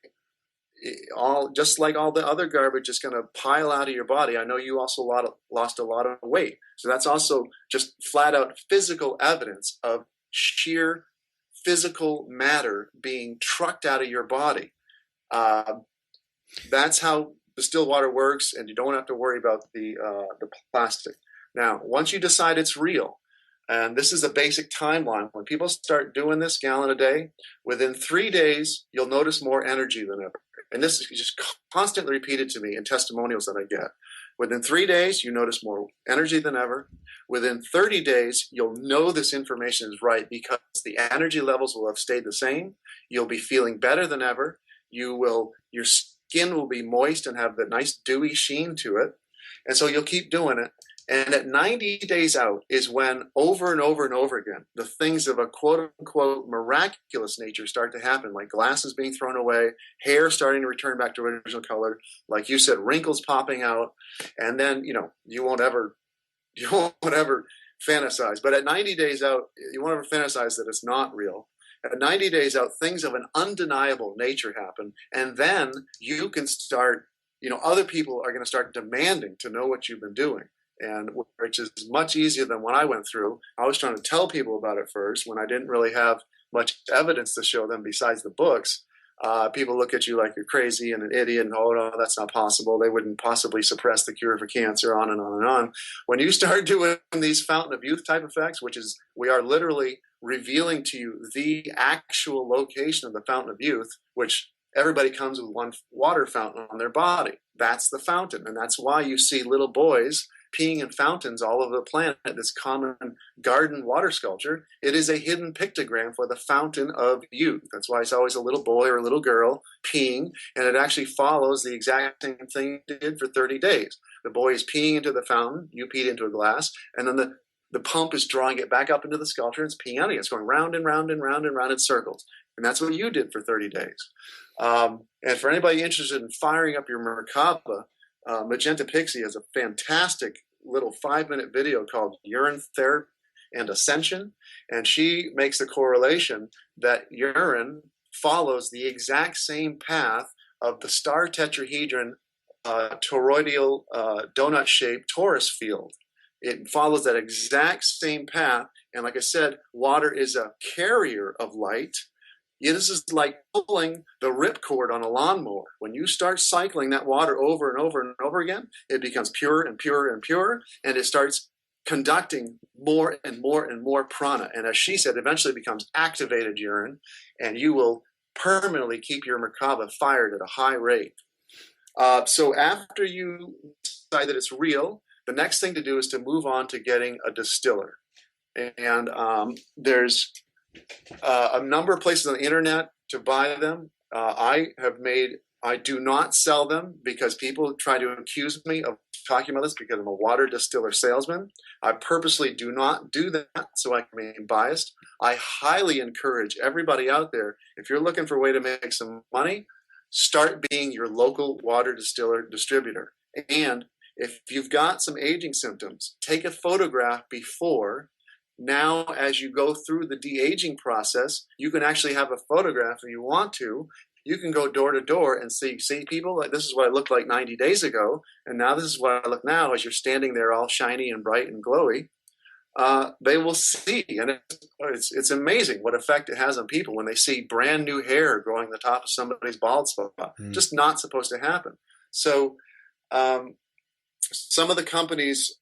all just like all the other garbage is going to pile out of your body. I know you also lost a lot of weight, so that's also just flat out physical evidence of sheer physical matter being trucked out of your body. That's how distilled water works, and you don't have to worry about the plastic. Now, once you decide it's real, and this is a basic timeline, when people start doing this gallon a day, within 3 days, you'll notice more energy than ever. And this is just constantly repeated to me in testimonials that I get. Within 3 days, you notice more energy than ever. Within 30 days, you'll know this information is right because the energy levels will have stayed the same. You'll be feeling better than ever. Your skin will be moist and have the nice dewy sheen to it. And so you'll keep doing it. And at 90 days out is when over and over and over again, the things of a quote unquote miraculous nature start to happen, like glasses being thrown away, hair starting to return back to original color, like you said, wrinkles popping out. And then, you won't ever fantasize. But at 90 days out, you won't ever fantasize that it's not real. At 90 days out, things of an undeniable nature happen. And then you can start, other people are going to start demanding to know what you've been doing. And which is much easier than what I went through. I was trying to tell people about it first when I didn't really have much evidence to show them besides the books. People look at you like you're crazy and an idiot, and no, that's not possible. They wouldn't possibly suppress the cure for cancer, on and on and on. When you start doing these fountain of youth type effects, which is we are literally revealing to you the actual location of the fountain of youth, which everybody comes with one water fountain on their body. That's the fountain, and that's why you see little boys peeing in fountains all over the planet, this common garden water sculpture. It is a hidden pictogram for the fountain of youth. That's why it's always a little boy or a little girl peeing, and it actually follows the exact same thing you did for 30 days. The boy is peeing into the fountain, you peed into a glass, and then the pump is drawing it back up into the sculpture, and it's peeing out of it. It's going round and round and round and round in circles. And that's what you did for 30 days. And for anybody interested in firing up your Merkaba, Magenta Pixie has a fantastic little 5-minute video called Urine Therapy and Ascension. And she makes the correlation that urine follows the exact same path of the star tetrahedron toroidal donut-shaped torus field. It follows that exact same path. And like I said, water is a carrier of light. This is like pulling the ripcord on a lawnmower. When you start cycling that water over and over and over again, it becomes pure and pure and pure, and it starts conducting more and more and more prana. And as she said, eventually it becomes activated urine, and you will permanently keep your Merkaba fired at a high rate. So after you decide that it's real, the next thing to do is to move on to getting a distiller. And there's a number of places on the internet to buy them. I do not sell them because people try to accuse me of talking about this because I'm a water distiller salesman. I purposely do not do that so I can remain biased. I highly encourage everybody out there, if you're looking for a way to make some money, start being your local water distiller distributor. And if you've got some aging symptoms, take a photograph before. Now, as you go through the de-aging process, you can actually have a photograph if you want to. You can go door to door and see people, like, this is what I looked like 90 days ago, and now this is what I look now as you're standing there all shiny and bright and glowy. They will see, and it's amazing what effect it has on people when they see brand new hair growing the top of somebody's bald spot. Just not supposed to happen. So some of the companies...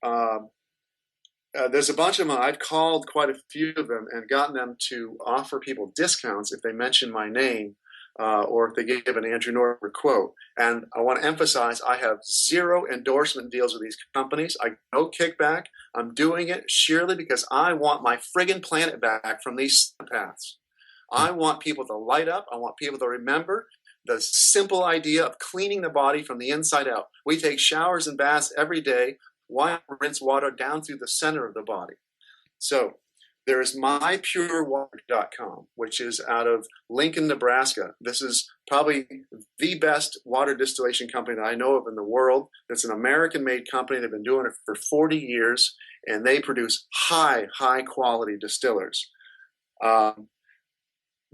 there's a bunch of them. I've called quite a few of them and gotten them to offer people discounts if they mention my name or if they give an Andrew Norton quote. And I want to emphasize I have zero endorsement deals with these companies. I no kickback. I'm doing it sheerly because I want my friggin' planet back from these paths. I want people to light up. I want people to remember the simple idea of cleaning the body from the inside out. We take showers and baths every day. Why rinse water down through the center of the body? So There is mypurewater.com, which is out of Lincoln, Nebraska. This is probably the best water distillation company that I know of in the world. It's an American-made company. They've been doing it for 40 years, and they produce high quality distillers.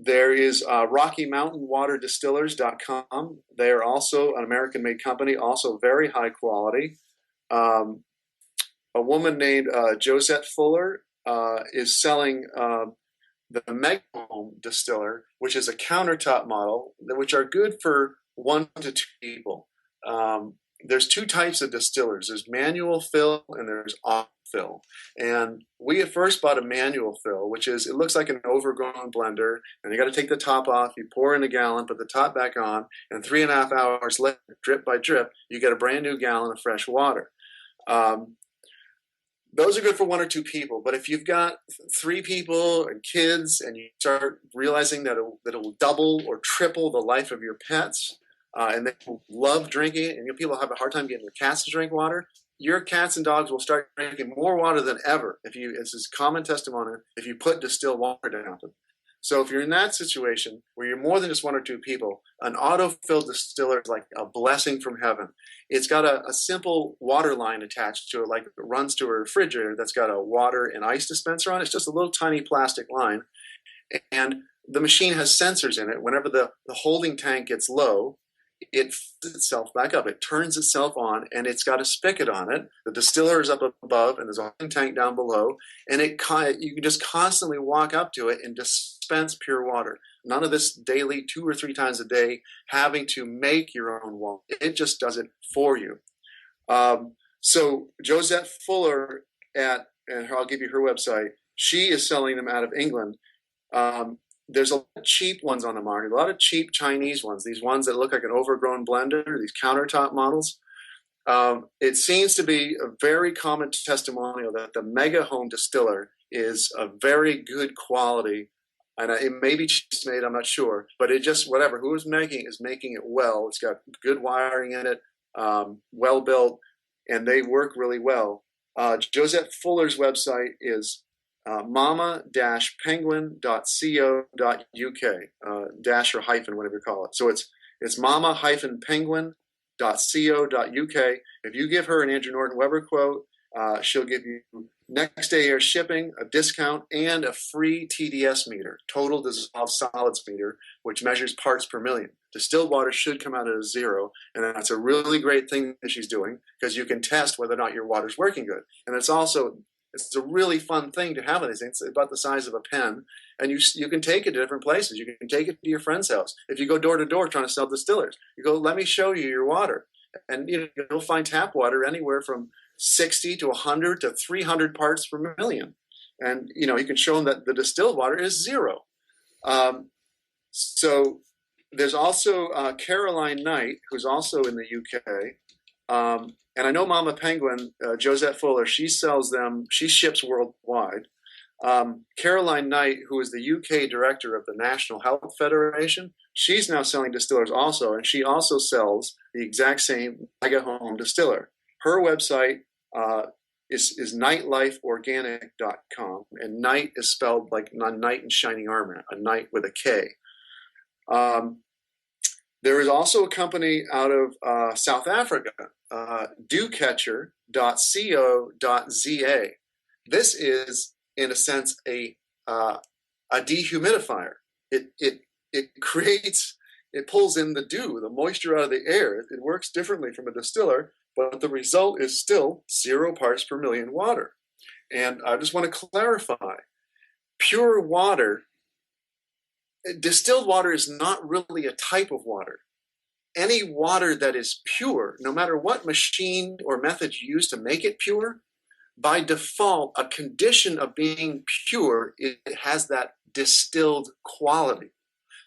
There is RockyMountainWaterDistillers.com. They are also an American-made company, also very high quality. A woman named Josette Fuller is selling the Mega Home Distiller, which is a countertop model, which are good for 1 to 2 people. There's 2 types of distillers. There's manual fill and there's auto fill. And we at first bought a manual fill, which is, it looks like an overgrown blender, and you got to take the top off, you pour in a gallon, put the top back on, and 3.5 hours later, drip by drip, you get a brand new gallon of fresh water. Those are good for 1 or 2 people, but if you've got 3 people and kids, and you start realizing that it will double or triple the life of your pets, and they love drinking it, and people have a hard time getting their cats to drink water, your cats and dogs will start drinking more water than ever. This is common testimony, if you put distilled water down to them. So if you're in that situation where you're more than just 1 or 2 people, an auto-filled distiller is like a blessing from heaven. It's got a simple water line attached to it, like it runs to a refrigerator that's got a water and ice dispenser on it. It's just a little tiny plastic line. And the machine has sensors in it. Whenever the holding tank gets low, it fills itself back up. It turns itself on, and it's got a spigot on it. The distiller is up above, and there's a holding tank down below. And you can just constantly walk up to it and dispense pure water. None of this daily, 2 or 3 times a day, having to make your own water. It just does it for you. So Josette Fuller and I'll give you her website. She is selling them out of England. There's a lot of cheap ones on the market, a lot of cheap Chinese ones, these ones that look like an overgrown blender, these countertop models. It seems to be a very common testimonial that the Mega Home Distiller is a very good quality, and it may be cheap made, I'm not sure, but it just, whatever, who's making it is making it well. It's got good wiring in it, well built, and they work really well. Josette Fuller's website is mama-penguin.co.uk, dash or hyphen, whatever you call it. So it's mama-penguin.co.uk. If you give her an Andrew Norton Weber quote, she'll give you next day air shipping, a discount, and a free TDS meter, total dissolved solids meter, which measures parts per million. Distilled water should come out at a 0, and that's a really great thing that she's doing, because you can test whether or not your water's working good. And it's a really fun thing to have on these things. It's about the size of a pen, and you can take it to different places. You can take it to your friend's house. If you go door to door trying to sell distillers, you go, let me show you your water. And you'll find tap water anywhere from 60 to 100 to 300 parts per million. And, you can show them that the distilled water is 0. So there's also Caroline Knight, who's also in the UK. And I know Mama Penguin, Josette Fuller, she sells them, she ships worldwide. Caroline Knight, who is the UK director of the National Health Federation, she's now selling distillers also, and she also sells the exact same Mega Home Distiller. Her website is nightlifeorganic.com, and Knight is spelled like a knight in shining armor, a knight with a K. There is also a company out of South Africa, dewcatcher.co.za. This is, in a sense, a dehumidifier. It pulls in the dew, the moisture out of the air. It works differently from a distiller, but the result is still 0 parts per million water. And I just want to clarify, pure water, distilled water is not really a type of water. Any water that is pure, no matter what machine or method you use to make it pure, by default, a condition of being pure, it has that distilled quality.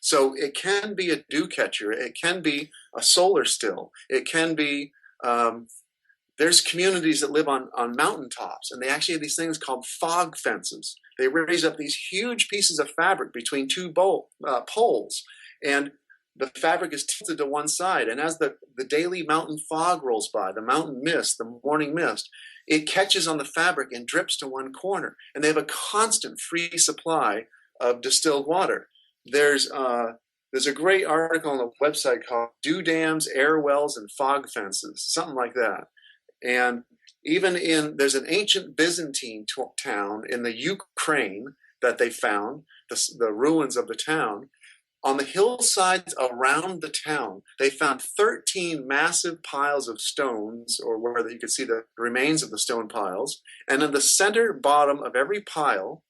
So it can be a dew catcher, it can be a solar still, it can be, there's communities that live on mountaintops, and they actually have these things called fog fences. They raise up these huge pieces of fabric between 2 poles, and the fabric is tilted to one side. And as the daily mountain fog rolls by, the mountain mist, the morning mist, it catches on the fabric and drips to one corner. And they have a constant free supply of distilled water. There's a great article on the website called Dew Dams, Air Wells, and Fog Fences, something like that. And there's an ancient Byzantine town in the Ukraine that they found, the ruins of the town. On the hillsides around the town, they found 13 massive piles of stones, or where you could see the remains of the stone piles. And in the center bottom of every pile,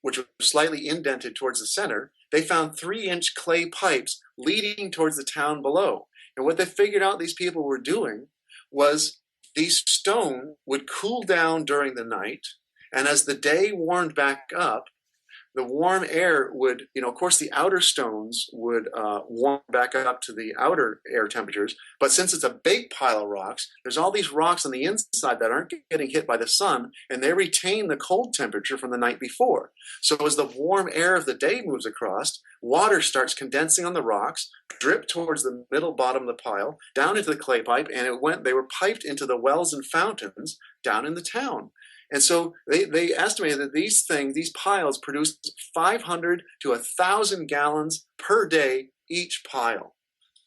which was slightly indented towards the center, they found 3-inch clay pipes leading towards the town below. And what they figured out these people were doing was these stone would cool down during the night, and as the day warmed back up, the warm air would, of course, the outer stones would warm back up to the outer air temperatures. But since it's a big pile of rocks, there's all these rocks on the inside that aren't getting hit by the sun, and they retain the cold temperature from the night before. So as the warm air of the day moves across, water starts condensing on the rocks, drip towards the middle bottom of the pile, down into the clay pipe, and they were piped into the wells and fountains down in the town. And so they estimated that these piles produced 500 to 1,000 gallons per day each pile.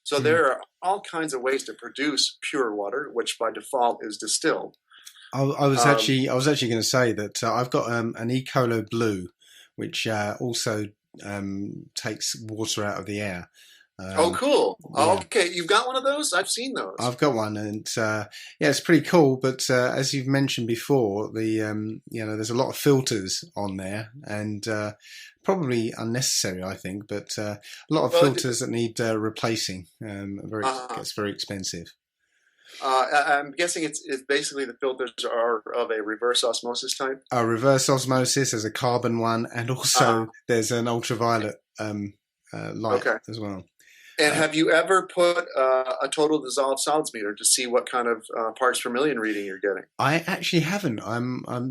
So there are all kinds of ways to produce pure water, which by default is distilled. I was actually going to say that I've got an Ecolo Blue, which also takes water out of the air. Oh, cool. Yeah. Okay, you've got one of those? I've seen those. I've got one, and it's pretty cool. But as you've mentioned before, there's a lot of filters on there, and probably unnecessary, I think. But a lot of filters that need replacing. Gets very expensive. I'm guessing it's basically the filters are of a reverse osmosis type. A reverse osmosis, there's a carbon one, and also there's an ultraviolet light as well. And have you ever put a total dissolved solids meter to see what kind of parts per million reading you're getting? I actually haven't.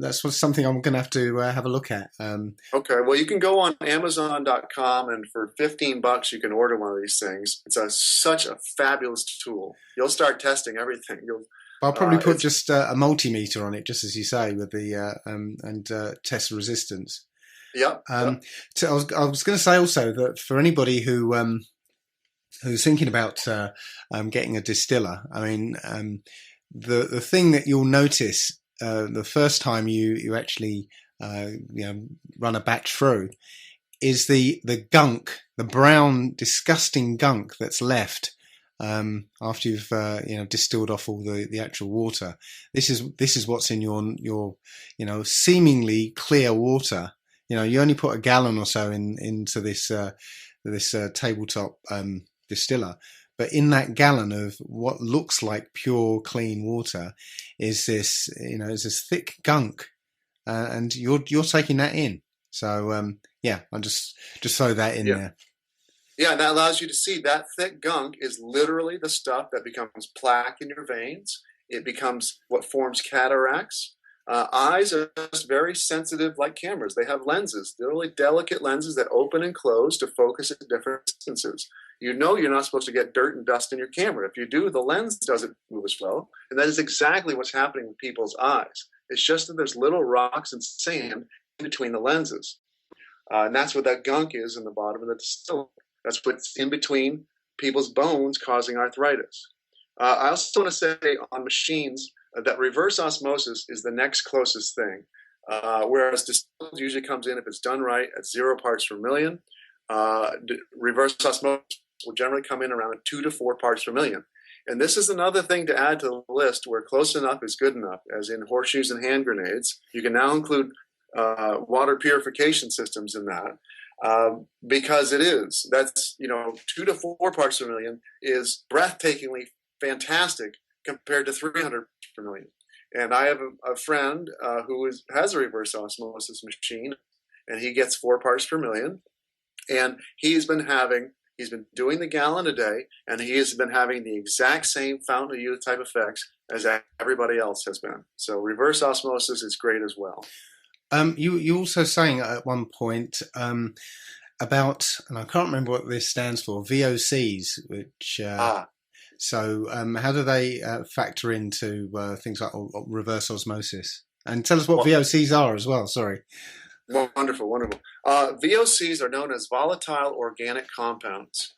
That's something I'm going to have a look at. Okay, well, you can go on Amazon.com, and for $15 you can order one of these things. It's such a fabulous tool. You'll start testing everything. I'll probably put just a multimeter on it, just as you say, with the and test resistance. Yep. So I was going to say also that for anybody who's thinking about getting a distiller, I mean, the thing that you'll notice the first time you actually run a batch through is the gunk, the brown, disgusting gunk that's left after you've distilled off all the actual water. This is what's in your seemingly clear water. You only put a gallon or so into this tabletop distiller, but in that gallon of what looks like pure clean water is this thick gunk, and you're taking that in. So I'll just throw that in there. Yeah, and that allows you to see that thick gunk is literally the stuff that becomes plaque in your veins. It becomes what forms cataracts. Eyes are just very sensitive, like cameras. They have lenses. They're really delicate lenses that open and close to focus at different distances. You're not supposed to get dirt and dust in your camera. If you do, the lens doesn't move as well. And that is exactly what's happening with people's eyes. It's just that there's little rocks and sand in between the lenses. And that's what that gunk is in the bottom of the distiller. That's what's in between people's bones causing arthritis. I also want to say on machines that reverse osmosis is the next closest thing. Whereas distilled usually comes in, if it's done right, at 0 parts per million. Reverse osmosis will generally come in around 2 to 4 parts per million. And this is another thing to add to the list where close enough is good enough, as in horseshoes and hand grenades. You can now include water purification systems in that. Because that's 2 to 4 parts per million is breathtakingly fantastic compared to 300 per million. And I have a friend who has a reverse osmosis machine, and he gets 4 parts per million. And he's been doing the gallon a day, and he has been having the exact same fountain of youth type effects as everybody else has been. So reverse osmosis is great as well. You also saying at one point about, and I can't remember what this stands for, VOCs, which Ah, how do they factor into things like reverse osmosis? And tell us what well, VOCs are as well. Sorry. wonderful, wonderful. VOCs are known as volatile organic compounds.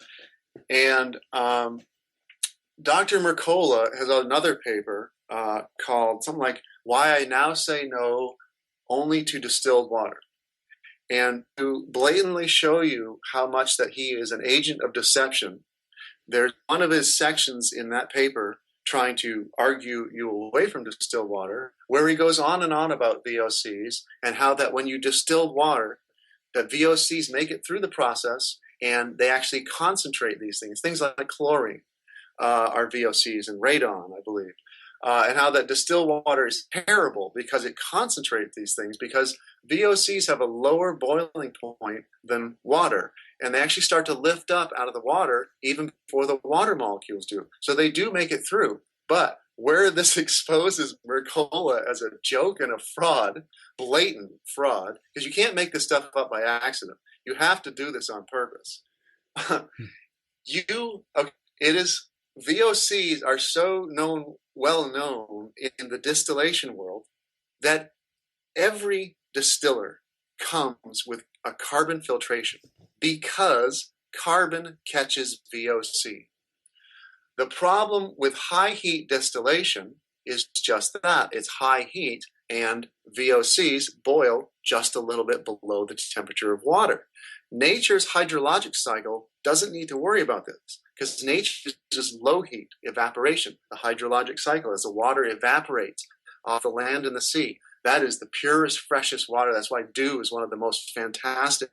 And Dr. Mercola has another paper called something like Why I Now Say No Only to Distilled Water. And to blatantly show you how much that he is an agent of deception, there's one of his sections in that paper trying to argue you away from distilled water, where he goes on and on about VOCs and how that when you distill water, that VOCs make it through the process and they actually concentrate these things. Things like chlorine are VOCs and radon, I believe. And how that distilled water is terrible because it concentrates these things, because VOCs have a lower boiling point than water, and they actually start to lift up out of the water even before the water molecules do. So they do make it through. But where this exposes Mercola as a joke and a fraud, blatant fraud, because you can't make this stuff up by accident. You have to do this on purpose. Okay, it is VOCs are so well known in the distillation world that every distiller comes with a carbon filtration because carbon catches VOC. The problem with high heat distillation is just that. It's high heat, and VOCs boil just a little bit below the temperature of water. Nature's hydrologic cycle doesn't need to worry about this because nature uses low heat evaporation, the hydrologic cycle, as the water evaporates off the land and the sea. That is the purest, freshest water. That's why dew is one of the most fantastic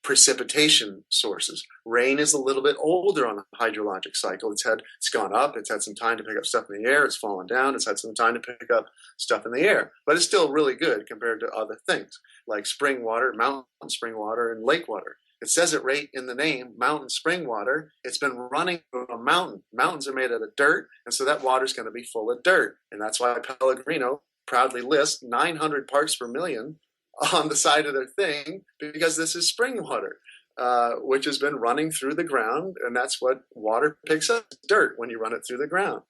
precipitation sources. Rain is a little bit older on the hydrologic cycle. It's gone up. It's had some time to pick up stuff in the air. It's fallen down. It's had some time to pick up stuff in the air. But it's still really good compared to other things like spring water, mountain spring water, and lake water. It says it right in the name, mountain spring water. It's been running from a mountain. Mountains are made out of dirt, and so that water is going to be full of dirt. And that's why Pellegrino proudly lists 900 parts per million on the side of their thing, because this is spring water, which has been running through the ground, and that's what water picks up, dirt, when you run it through the ground.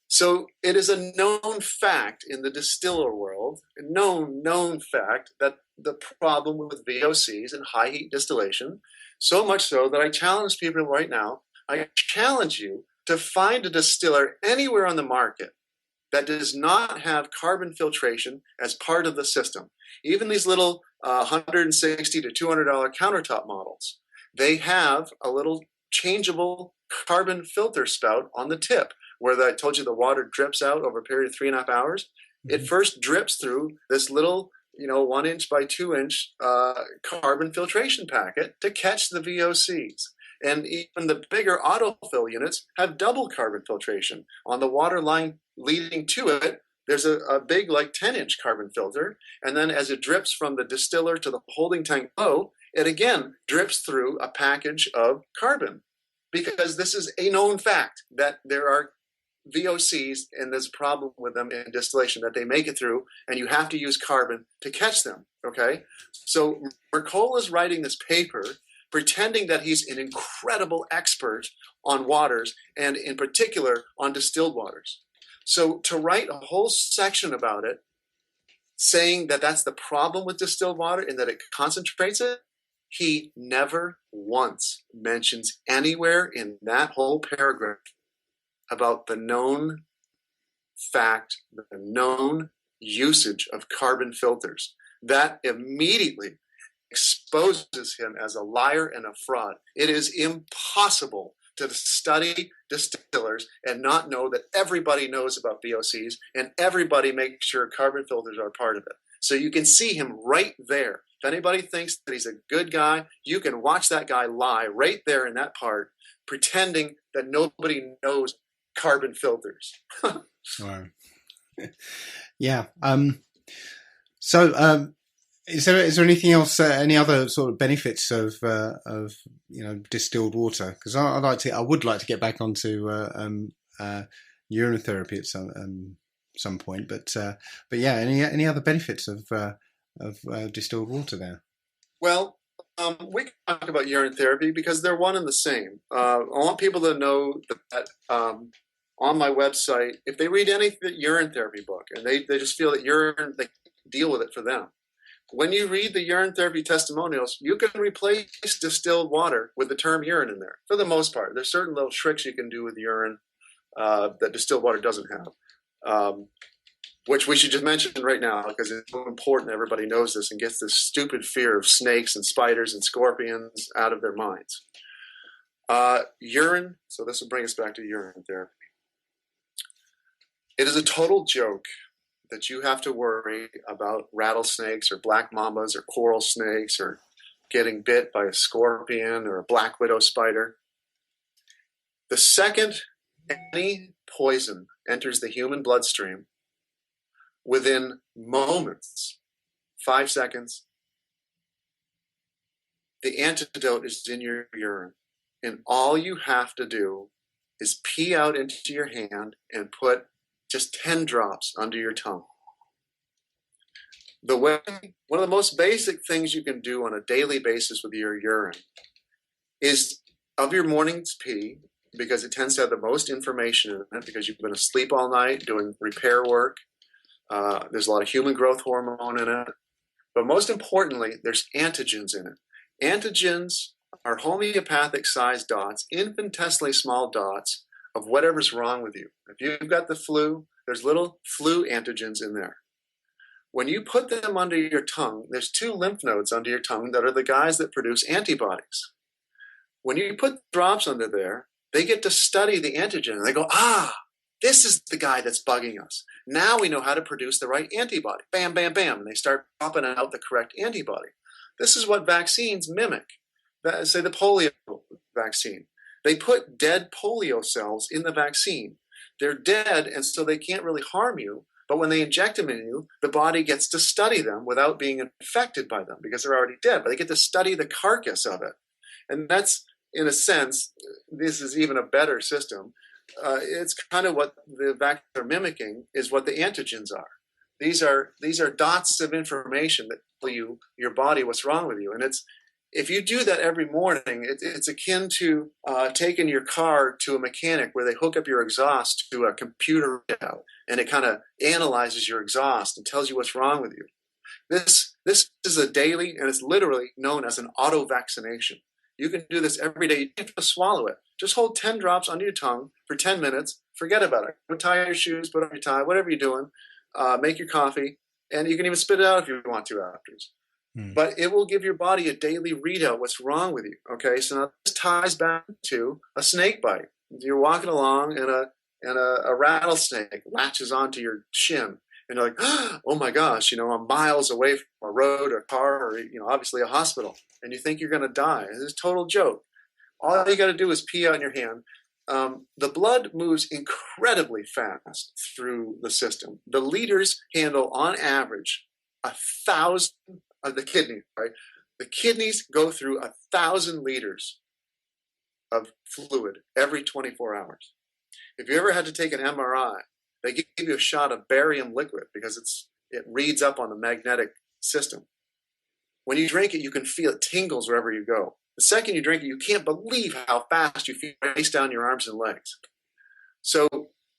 So it is a known fact in the distiller world, a known fact, that the problem with VOCs and high heat distillation, so much so that I challenge people right now, I challenge you to find a distiller anywhere on the market that does not have carbon filtration as part of the system. Even these little $160 to $200 countertop models, they have a little changeable carbon filter spout on the tip, where I told you the water drips out over a period of 3.5 hours. Mm-hmm. It first drips through this little 1 inch by 2 inch carbon filtration packet to catch the VOCs. And even the bigger autofill units have double carbon filtration. On the water line leading to it, there's a big 10-inch carbon filter. And then as it drips from the distiller to the holding tank below, it again drips through a package of carbon. Because this is a known fact that there are VOCs, and there's a problem with them in distillation, that they make it through, and you have to use carbon to catch them, okay? So Mercola is writing this paper pretending that he's an incredible expert on waters, and in particular on distilled waters. So to write a whole section about it, saying that that's the problem with distilled water and that it concentrates it, he never once mentions anywhere in that whole paragraph about the known fact, the known usage of carbon filters. That immediately exposes him as a liar and a fraud. It is impossible to study distillers and not know that everybody knows about VOCs and everybody makes sure carbon filters are part of it. So you can see him right there. If anybody thinks that he's a good guy, you can watch that guy lie right there in that part, pretending that nobody knows carbon filters. Wow. Yeah. Is there anything else? Any other sort of benefits of distilled water? Because I would like to get back onto urinotherapy at some point. But yeah, any other benefits of distilled water there? Well, we can talk about urine therapy because they're one and the same. I want people to know that on my website, if they read any urine therapy book and they just feel that urine, they deal with it for them. When you read the urine therapy testimonials, you can replace distilled water with the term urine in there for the most part. There's certain little tricks you can do with urine that distilled water doesn't have. Which we should just mention right now because it's so important everybody knows this and gets this stupid fear of snakes and spiders and scorpions out of their minds. Urine, so this will bring us back to urine therapy. It is a total joke that you have to worry about rattlesnakes or black mambas or coral snakes or getting bit by a scorpion or a black widow spider. The second any poison enters the human bloodstream, within moments, 5 seconds, the antidote is in your urine. And all you have to do is pee out into your hand and put just 10 drops under your tongue. One of the most basic things you can do on a daily basis with your urine is of your morning's pee, because it tends to have the most information in it because you've been asleep all night doing repair work. There's a lot of human growth hormone in it. But most importantly, there's antigens in it. Antigens are homeopathic sized dots, infinitesimally small dots of whatever's wrong with you. If you've got the flu, there's little flu antigens in there. When you put them under your tongue, there's 2 lymph nodes under your tongue that are the guys that produce antibodies. When you put drops under there, they get to study the antigen and they go, this is the guy that's bugging us. Now we know how to produce the right antibody. Bam, bam, bam. And they start popping out the correct antibody. This is what vaccines mimic. Say the polio vaccine. They put dead polio cells in the vaccine. They're dead, and so they can't really harm you. But when they inject them in you, the body gets to study them without being infected by them because they're already dead. But they get to study the carcass of it. And that's, in a sense, this is even a better system. It's kind of what the vaccines are mimicking is what the antigens are. These are dots of information that tell you your body what's wrong with you. And if you do that every morning, it's akin to taking your car to a mechanic where they hook up your exhaust to a computer readout, and it kind of analyzes your exhaust and tells you what's wrong with you. This is a daily, and it's literally known as an auto-vaccination. You can do this every day. You don't have to swallow it. Just hold 10 drops under your tongue for 10 minutes. Forget about it. Go tie your shoes, put on your tie, whatever you're doing. Make your coffee, and you can even spit it out if you want to afterwards. But it will give your body a daily readout what's wrong with you. Okay, so now this ties back to a snake bite. You're walking along, and a rattlesnake latches onto your shin, and you're like, oh my gosh, I'm miles away from a road or a car or obviously a hospital, and you think you're going to die. It's a total joke. All you got to do is pee out in your hand. The blood moves incredibly fast through the system. The liters handle, on average, 1,000 of the kidneys. Right, the kidneys go through 1,000 liters of fluid every 24 hours. If you ever had to take an MRI, they give you a shot of barium liquid because it reads up on the magnetic system. When you drink it, you can feel it tingles wherever you go. The second you drink it, you can't believe how fast you feel it race down your arms and legs. So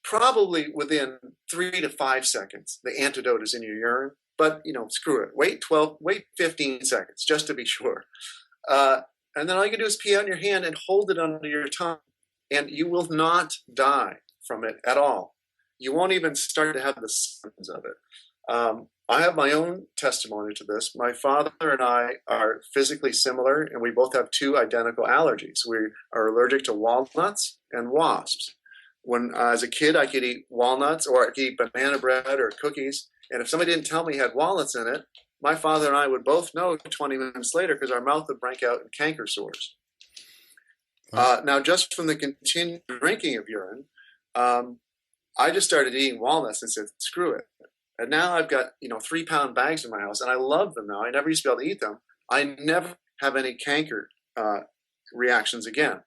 probably within 3 to 5 seconds, the antidote is in your urine. But, screw it. Wait 15 seconds just to be sure. And then all you can do is pee out in your hand and hold it under your tongue. And you will not die from it at all. You won't even start to have the symptoms of it. I have my own testimony to this. My father and I are physically similar, and we both have 2 identical allergies. We are allergic to walnuts and wasps. When as a kid, I could eat walnuts, or I could eat banana bread or cookies, and if somebody didn't tell me it had walnuts in it, my father and I would both know 20 minutes later because our mouth would break out in canker sores. Now, just from the continued drinking of urine, I just started eating walnuts and said, screw it. And now I've got, 3-pound bags in my house, and I love them now. I never used to be able to eat them. I never have any canker reactions again.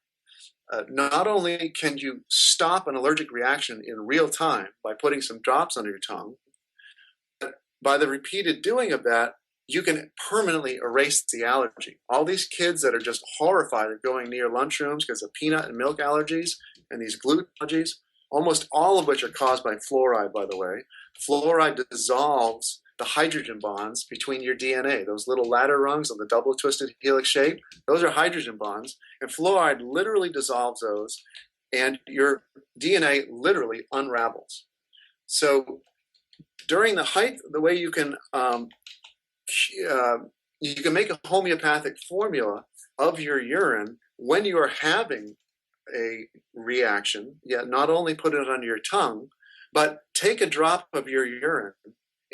Not only can you stop an allergic reaction in real time by putting some drops under your tongue, but by the repeated doing of that, you can permanently erase the allergy. All these kids that are just horrified of going near lunchrooms because of peanut and milk allergies and these gluten allergies, almost all of which are caused by fluoride, by the way. Fluoride dissolves the hydrogen bonds between your DNA. Those little ladder rungs on the double twisted helix shape, those are hydrogen bonds. And fluoride literally dissolves those, and your DNA literally unravels. So during the height, the way you can make a homeopathic formula of your urine when you are having a reaction, yet not only put it on your tongue, but take a drop of your urine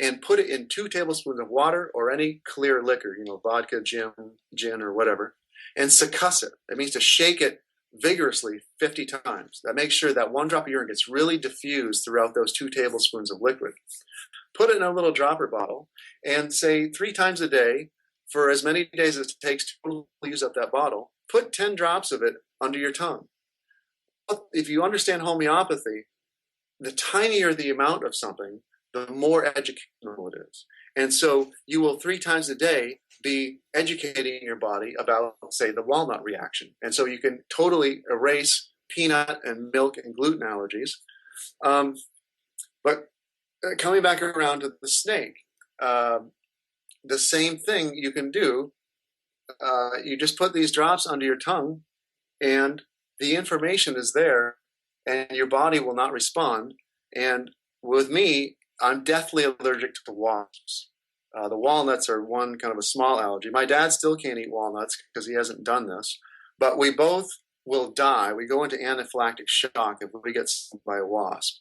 and put it in 2 tablespoons of water or any clear liquor, vodka, gin, or whatever, and succuss it. That means to shake it vigorously 50 times. That makes sure that 1 drop of urine gets really diffused throughout those 2 tablespoons of liquid. Put it in a little dropper bottle and say 3 times a day for as many days as it takes to use up that bottle. Put 10 drops of it under your tongue. If you understand homeopathy, the tinier the amount of something, the more educational it is. And so you will 3 times a day be educating your body about, say, the walnut reaction. And so you can totally erase peanut and milk and gluten allergies. But coming back around to the snake, the same thing you can do. You just put these drops under your tongue, and the information is there, and your body will not respond. And with me, I'm deathly allergic to wasps. The walnuts are one kind of a small allergy. My dad still can't eat walnuts because he hasn't done this, but we both will die. We go into anaphylactic shock if we get stung by a wasp.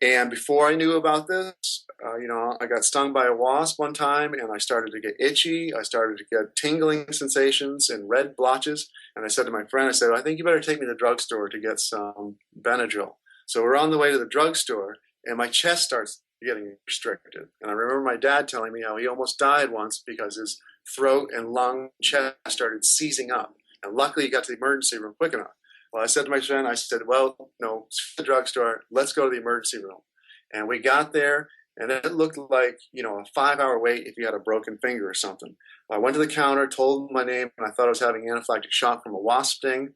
And before I knew about this, I got stung by a wasp one time, and I started to get itchy. I started to get tingling sensations and red blotches. And I said to my friend, I think you better take me to the drugstore to get some Benadryl. So we're on the way to the drugstore, and my chest starts getting restricted. And I remember my dad telling me how he almost died once because his throat and lung chest started seizing up. And luckily he got to the emergency room quick enough. Well, I said to my friend, well, no, it's the drugstore. Let's go to the emergency room. And we got there, and it looked like, a 5-hour wait if you had a broken finger or something. Well, I went to the counter, told them my name, and I thought I was having anaphylactic shock from a wasp sting.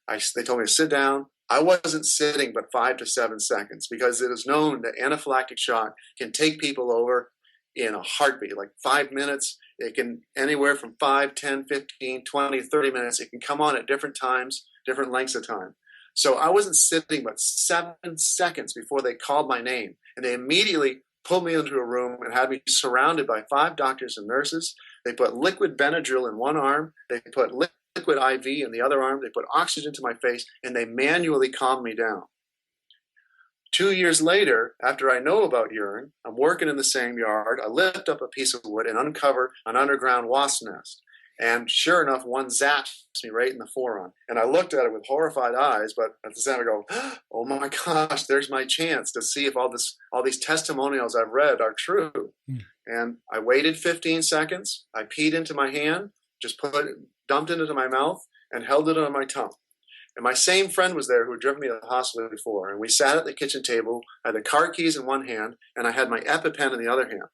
They told me to sit down. I wasn't sitting but 5 to 7 seconds, because it is known that anaphylactic shock can take people over in a heartbeat, like 5 minutes. It can anywhere from 5, 10, 15, 20, 30 minutes. It can come on at different times, different lengths of time. So I wasn't sitting but 7 seconds before they called my name, and they immediately pulled me into a room and had me surrounded by 5 doctors and nurses. They put liquid Benadryl in one arm. They put liquid IV in the other arm. They put oxygen to my face, and they manually calmed me down. 2 years later, after I know about urine, I'm working in the same yard. I lift up a piece of wood and uncover an underground wasp nest. And sure enough, one zaps me right in the forearm. And I looked at it with horrified eyes, but at the same time I go, oh my gosh, there's my chance to see if all these testimonials I've read are true. And I waited 15 seconds. I peed into my hand, just dumped it into my mouth, and held it on my tongue. And my same friend was there who had driven me to the hospital before. And we sat at the kitchen table. I had the car keys in one hand, and I had my EpiPen in the other hand.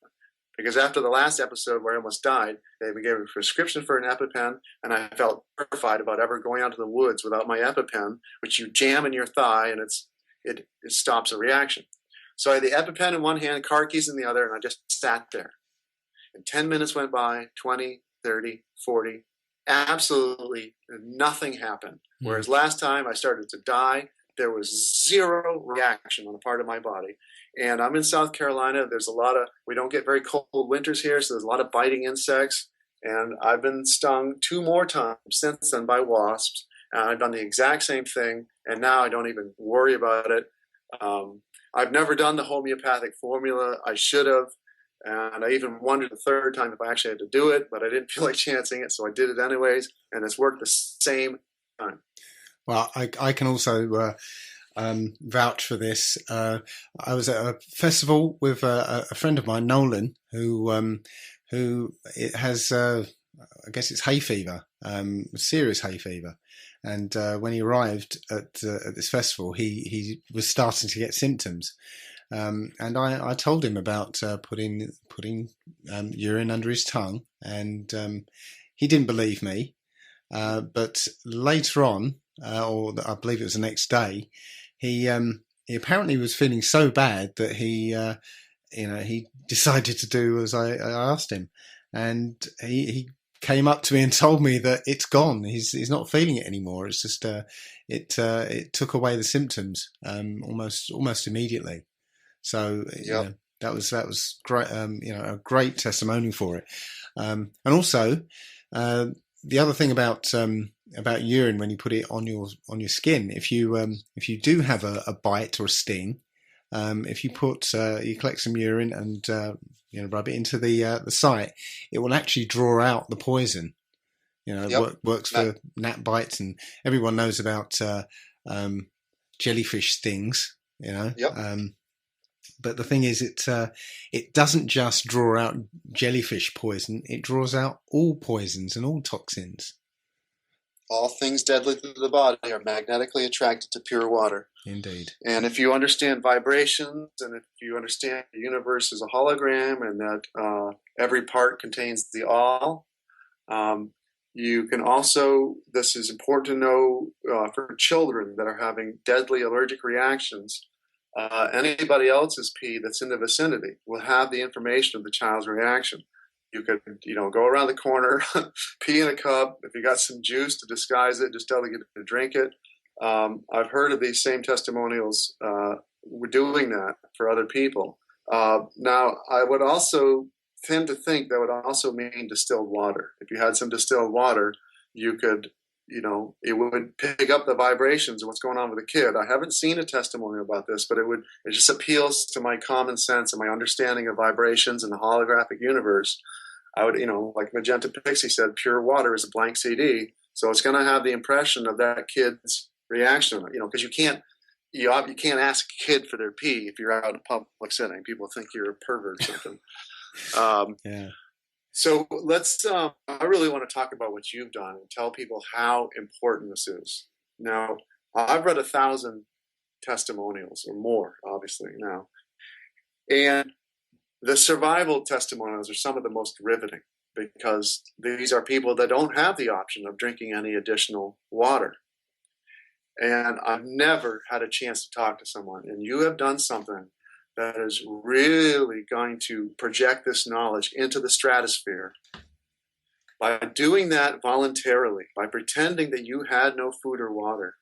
Because after the last episode where I almost died, they gave me a prescription for an EpiPen, and I felt terrified about ever going out to the woods without my EpiPen, which you jam in your thigh, and it stops a reaction. So I had the EpiPen in one hand, car keys in the other, and I just sat there. And 10 minutes went by, 20, 30, 40. Absolutely nothing happened. Whereas last time I started to die, there was zero reaction on the part of my body. And I'm in South Carolina. We don't get very cold winters here, so there's a lot of biting insects. And I've been stung 2 more times since then by wasps. And I've done the exact same thing, and now I don't even worry about it. I've never done the homeopathic formula. I should have. And I even wondered the 3rd time if I actually had to do it, but I didn't feel like chancing it, so I did it anyways, and it's worked the same time. Well, I can also vouch for this. I was at a festival with a friend of mine, Nolan, who it has, I guess it's hay fever, serious hay fever. And when he arrived at this festival, he was starting to get symptoms. And I told him about putting urine under his tongue, and he didn't believe me. But later on, or I believe it was the next day, he apparently was feeling so bad that he decided to do as I asked him, and he came up to me and told me that it's gone. He's not feeling it anymore. It's just it took away the symptoms almost immediately. So Yep. that was great. A great testimony for it. And also the other thing about urine when you put it on your skin, if you do have a bite or a sting, if you collect some urine and rub it into the site, it will actually draw out the poison. Yep. Works for gnat bites, and everyone knows about jellyfish stings. Yep. But the thing is, it doesn't just draw out jellyfish poison; it draws out all poisons and all toxins. All things deadly to the body are magnetically attracted to pure water. Indeed. And if you understand vibrations, and if you understand the universe is a hologram, and that every part contains the all, you can also, this is important to know for children that are having deadly allergic reactions, anybody else's pee that's in the vicinity will have the information of the child's reaction. You could, go around the corner, pee in a cup. If you got some juice to disguise it, just tell the kid to drink it. I've heard of these same testimonials. We're doing that for other people. Now, I would also tend to think that would also mean distilled water. If you had some distilled water, you could, it would pick up the vibrations of what's going on with the kid. I haven't seen a testimony about this, but it just appeals to my common sense and my understanding of vibrations in the holographic universe. I would, like Magenta Pixie said, pure water is a blank CD. So it's going to have the impression of that kid's reaction, because you can't ask a kid for their pee if you're out in a public setting. People think you're a pervert or something. Yeah. So let's, I really want to talk about what you've done and tell people how important this is. Now, I've read 1,000 testimonials or more, obviously, now. And the survival testimonials are some of the most riveting because these are people that don't have the option of drinking any additional water. And I've never had a chance to talk to someone, and you have done something that is really going to project this knowledge into the stratosphere. By doing that voluntarily, by pretending that you had no food or water,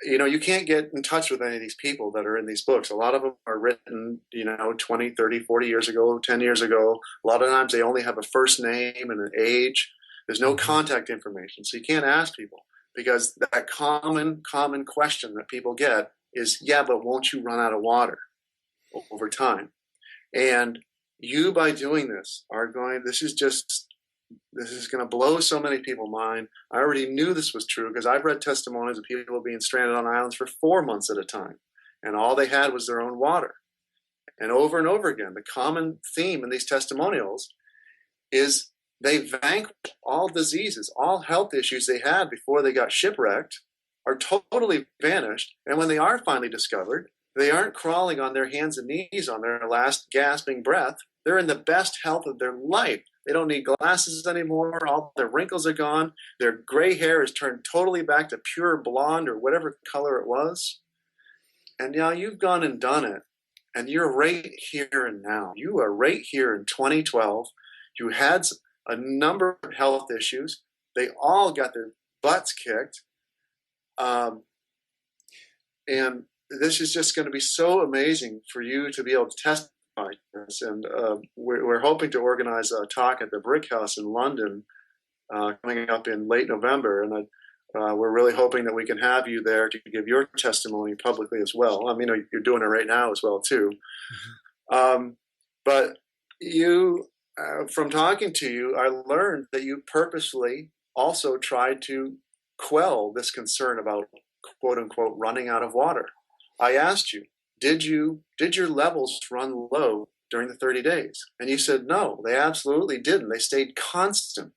you can't get in touch with any of these people that are in these books. A lot of them are written, 20, 30, 40 years ago, 10 years ago. A lot of times they only have a first name and an age. There's no contact information. So you can't ask people because that common question that people get is, yeah, but won't you run out of water over time? And you, by doing this, this is going to blow so many people's mind. I already knew this was true because I've read testimonies of people being stranded on islands for 4 months at a time, and all they had was their own water. And over again, the common theme in these testimonials is they vanquished all diseases, all health issues they had before they got shipwrecked are totally vanished. And when they are finally discovered, they aren't crawling on their hands and knees on their last gasping breath. They're in the best health of their life. They don't need glasses anymore. All their wrinkles are gone. Their gray hair is turned totally back to pure blonde or whatever color it was. And now you've gone and done it. And you're right here and now. You are right here in 2012. You had a number of health issues. They all got their butts kicked. And this is just going to be so amazing for you to be able to testify this. And we're hoping to organize a talk at the Brick House in London coming up in late November. And we're really hoping that we can have you there to give your testimony publicly as well. I mean, you're doing it right now as well, too. Mm-hmm. But you, from talking to you, I learned that you purposefully also tried to quell this concern about quote unquote running out of water. I asked you, did your levels run low during the 30 days? And you said no, they absolutely didn't. They stayed constant.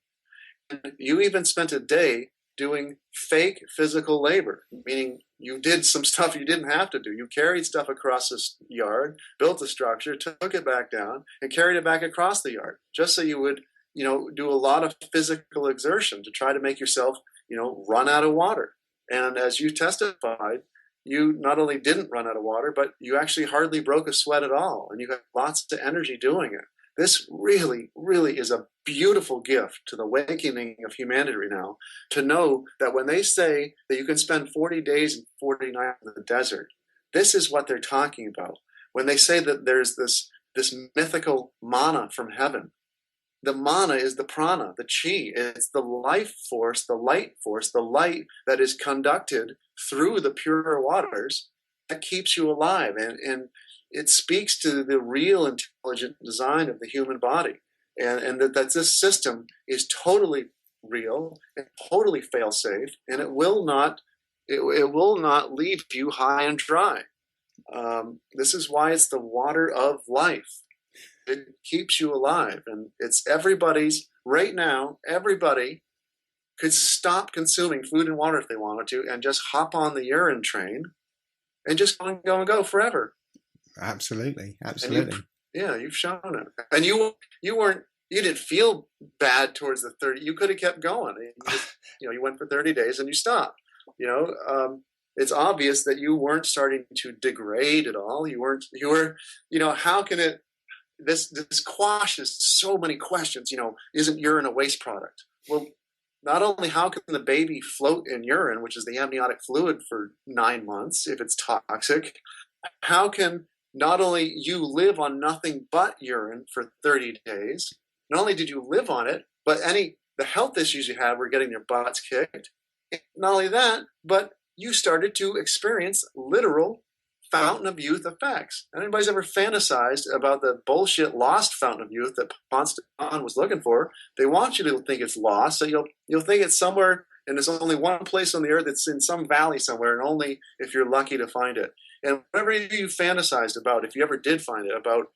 And you even spent a day doing fake physical labor, meaning you did some stuff you didn't have to do. You carried stuff across this yard, built a structure, took it back down, and carried it back across the yard, just so you would, do a lot of physical exertion to try to make yourself, run out of water. And as you testified, you not only didn't run out of water, but you actually hardly broke a sweat at all, and you had lots of energy doing it. This really, really is a beautiful gift to the awakening of humanity now, to know that when they say that you can spend 40 days and 40 nights in the desert, this is what they're talking about. When they say that there's this mythical manna from heaven, the mana is the prana, the chi. It's the life force, the light that is conducted through the pure waters that keeps you alive. And it speaks to the real intelligent design of the human body. And that this system is totally real and totally fail-safe, and it will not leave you high and dry. This is why it's the water of life. It keeps you alive, and it's everybody's right now. Everybody could stop consuming food and water if they wanted to, and just hop on the urine train, and just go forever. Absolutely. You've shown it, and you didn't feel bad towards the 30. You could have kept going. You went for 30 days and you stopped. It's obvious that you weren't starting to degrade at all. You were. How can it? This quashes so many questions. Isn't urine a waste product? Well, not only how can the baby float in urine, which is the amniotic fluid, for 9 months if it's toxic, how can not only you live on nothing but urine for 30 days, not only did you live on it, but the health issues you had were getting your butts kicked. Not only that, but you started to experience literal fountain of youth effects. And anybody's ever fantasized about the bullshit lost fountain of youth that Ponce de Leon was looking for, they want you to think it's lost, so you'll think it's somewhere, and there's only one place on the earth. It's in some valley somewhere, and only if you're lucky to find it. And whatever you fantasized about, if you ever did find it, about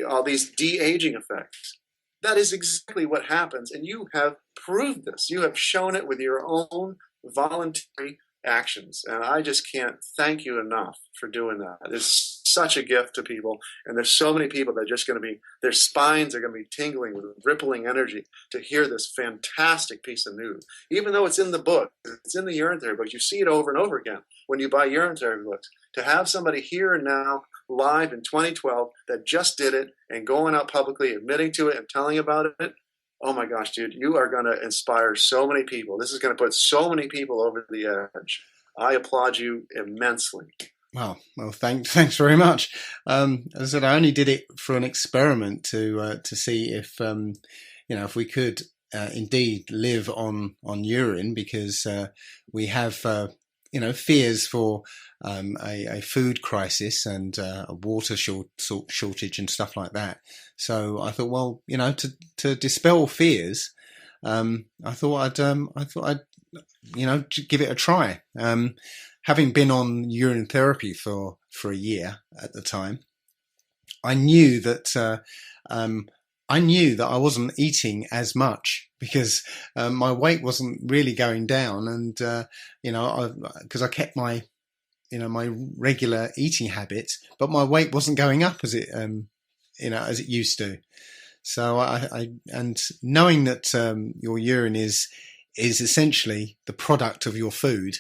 all these de-aging effects, that is exactly what happens. And you have proved this. You have shown it with your own voluntary actions. And I just can't thank you enough for doing that. It's such a gift to people. And there's so many people that are just going to be, their spines are going to be tingling with rippling energy to hear this fantastic piece of news. Even though it's in the book, it's in the urine therapy books, you see it over and over again when you buy urine therapy books. To have somebody here and now, live in 2012, that just did it and going out publicly, admitting to it and telling about it, oh my gosh, dude, you are going to inspire so many people. This is going to put so many people over the edge. I applaud you immensely. Well, thanks very much. As I said, I only did it for an experiment to see if if we could indeed live on urine, because we have fears for a food crisis and a water shortage and stuff like that. So I thought, well, to dispel fears, I thought I'd give it a try. Having been on urine therapy for a year at the time, I knew that I wasn't eating as much, because my weight wasn't really going down, and because I kept my my regular eating habits, but my weight wasn't going up as it used to. So and knowing that your urine is essentially the product of your food,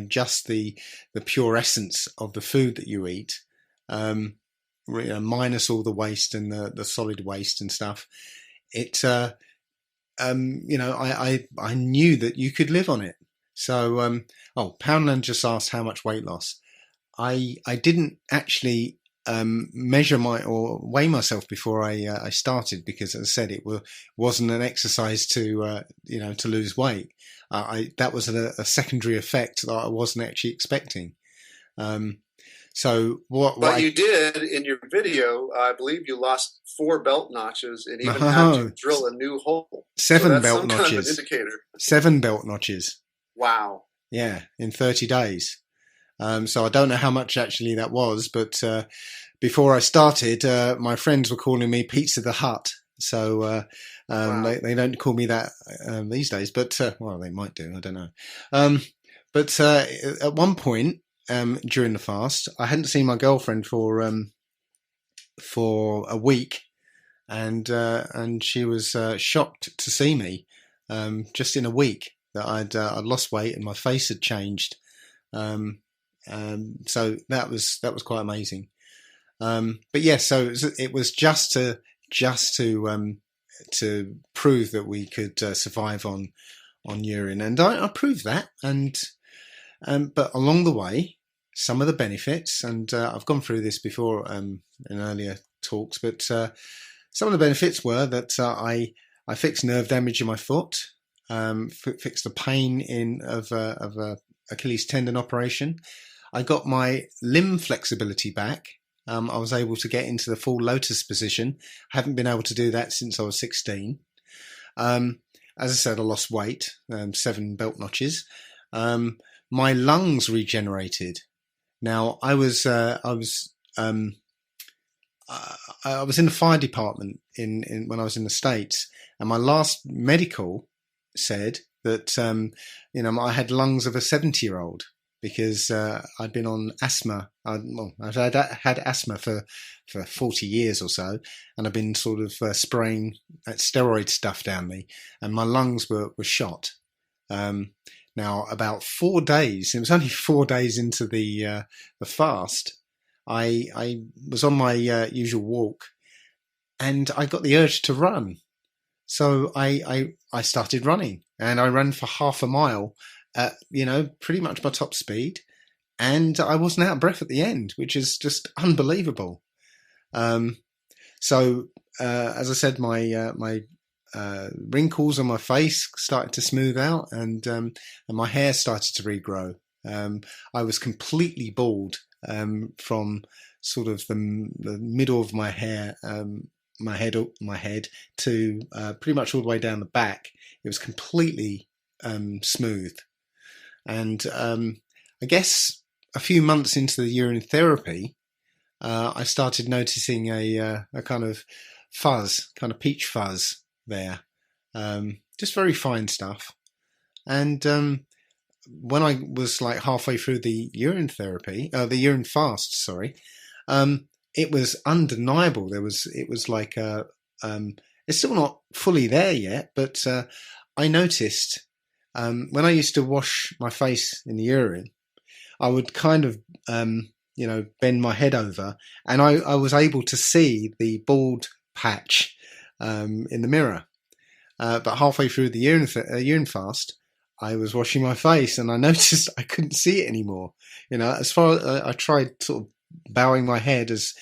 just the pure essence of the food that you eat, minus all the waste and the solid waste and stuff. I knew that you could live on it. So, Poundland just asked how much weight loss. I didn't actually measure or weigh myself before I started, because, as I said, it wasn't an exercise to lose weight. That was a secondary effect that I wasn't actually expecting. But you did in your video. I believe you lost 4 belt notches and even had to drill a new hole. 7 belt notches. Kind of an indicator. 7 belt notches. Wow. Yeah, in 30 days. So I don't know how much actually that was, but before I started, my friends were calling me Pizza the Hut. So wow. They don't call me that these days, but well, they might do. I don't know. But at one point, during the fast. I hadn't seen my girlfriend for a week, and she was shocked to see me just in a week that I'd lost weight and my face had changed. Um, so that was quite amazing. But yes, so it was just to prove that we could survive on urine, and I proved that. And but along the way, some of the benefits, and I've gone through this before in earlier talks, but some of the benefits were that I fixed nerve damage in my foot, fixed the pain of a Achilles tendon operation. I got my limb flexibility back. I was able to get into the full lotus position. I haven't been able to do that since I was 16. As I said, I lost weight, 7 belt notches. My lungs regenerated. Now I was in the fire department in when I was in the States, and my last medical said that I had lungs of a 70-year-old because I'd been on asthma. I've had asthma for 40 years or so, and I've been sort of spraying that steroid stuff down me, and my lungs were shot. Now, about 4 days, it was only 4 days into the fast, I was on my usual walk, and I got the urge to run. So I started running, and I ran for half a mile at, pretty much my top speed, and I wasn't out of breath at the end, which is just unbelievable. So as I said, my wrinkles on my face started to smooth out, and my hair started to regrow. I was completely bald from sort of the middle of my hair, my head to pretty much all the way down the back. It was completely smooth, and I guess a few months into the urine therapy, I started noticing a kind of fuzz, kind of peach fuzz there, just very fine stuff. And when I was like halfway through the urine therapy, the urine fast, sorry, it was undeniable. It was like it's still not fully there yet, but I noticed when I used to wash my face in the urine, I would kind of bend my head over, and I was able to see the bald patch in the mirror. But halfway through the urine fast, I was washing my face, and I noticed I couldn't see it anymore. As far as I tried sort of bowing my head as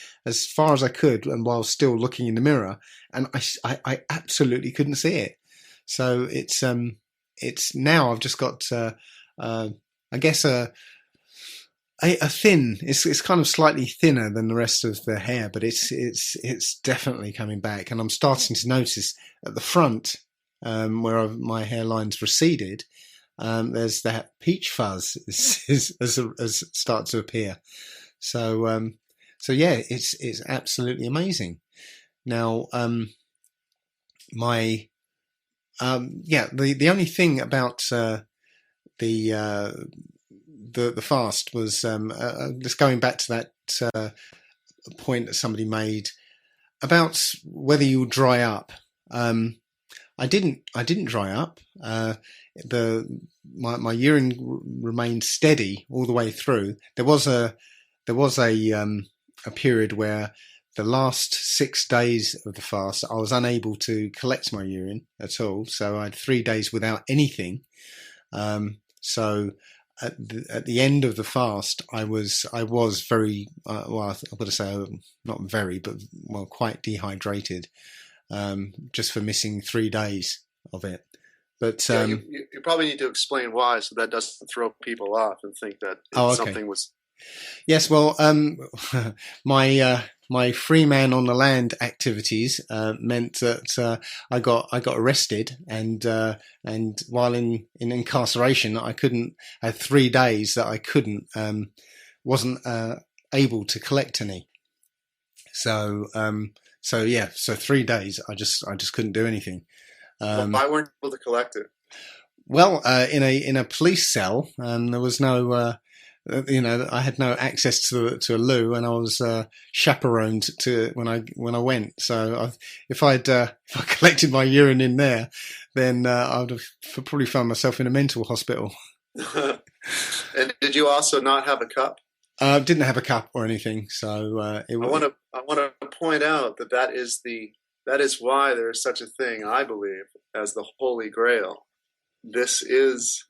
far as I could, and while still looking in the mirror, and I absolutely couldn't see it. So it's now I've just got I guess a thin. It's kind of slightly thinner than the rest of the hair, but it's definitely coming back, and I'm starting to notice at the front where my hairline's receded. There's that peach fuzz has started to appear. So yeah, it's absolutely amazing. Now, the only thing about the fast was just going back to that point that somebody made about whether you dry up. I didn't dry up. My urine remained steady all the way through. There was a period where the last 6 days of the fast I was unable to collect my urine at all. So I had 3 days without anything. So at the end of the fast, I was very I've got to say not very, but quite dehydrated, just for missing 3 days of it. But you probably need to explain why, so that doesn't throw people off and think that something was. Yes, well, my free man on the land activities meant that I got arrested, and while in incarceration, I had 3 days that I wasn't able to collect any. So 3 days I just couldn't do anything. Why weren't you able to collect it? Well, in a police cell, there was no I had no access to a loo, and I was chaperoned to when I went. So if I collected my urine in there, then I would have probably found myself in a mental hospital. And did you also not have a cup? Didn't have a cup or anything, so it I was. want to I want to point out that that is why there is such a thing, I believe, as the Holy Grail. This is,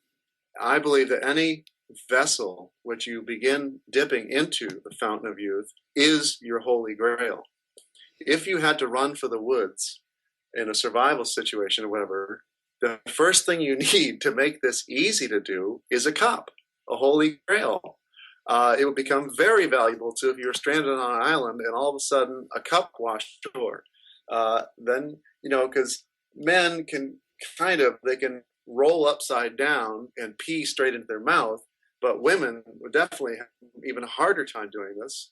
I believe, that any vessel which you begin dipping into the fountain of youth is your Holy Grail. If you had to run for the woods in a survival situation or whatever, the first thing you need to make this easy to do is a cup, a Holy Grail. It would become very valuable too if you were stranded on an island and all of a sudden a cup washed ashore. Then, because men can they can roll upside down and pee straight into their mouth, but women would definitely have an even harder time doing this.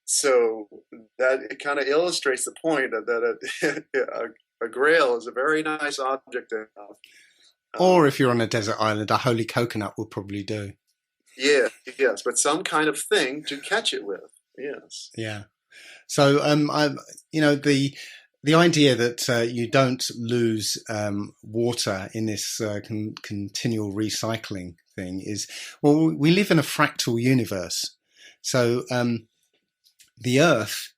So that it kind of illustrates the point that a grail is a very nice object to have. Or if you're on a desert island, a holy coconut will probably do. Yeah, yes, but some kind of thing to catch it with. Yes. Yeah. So, the idea that you don't lose water in this continual recycling thing is, well, we live in a fractal universe. So the Earth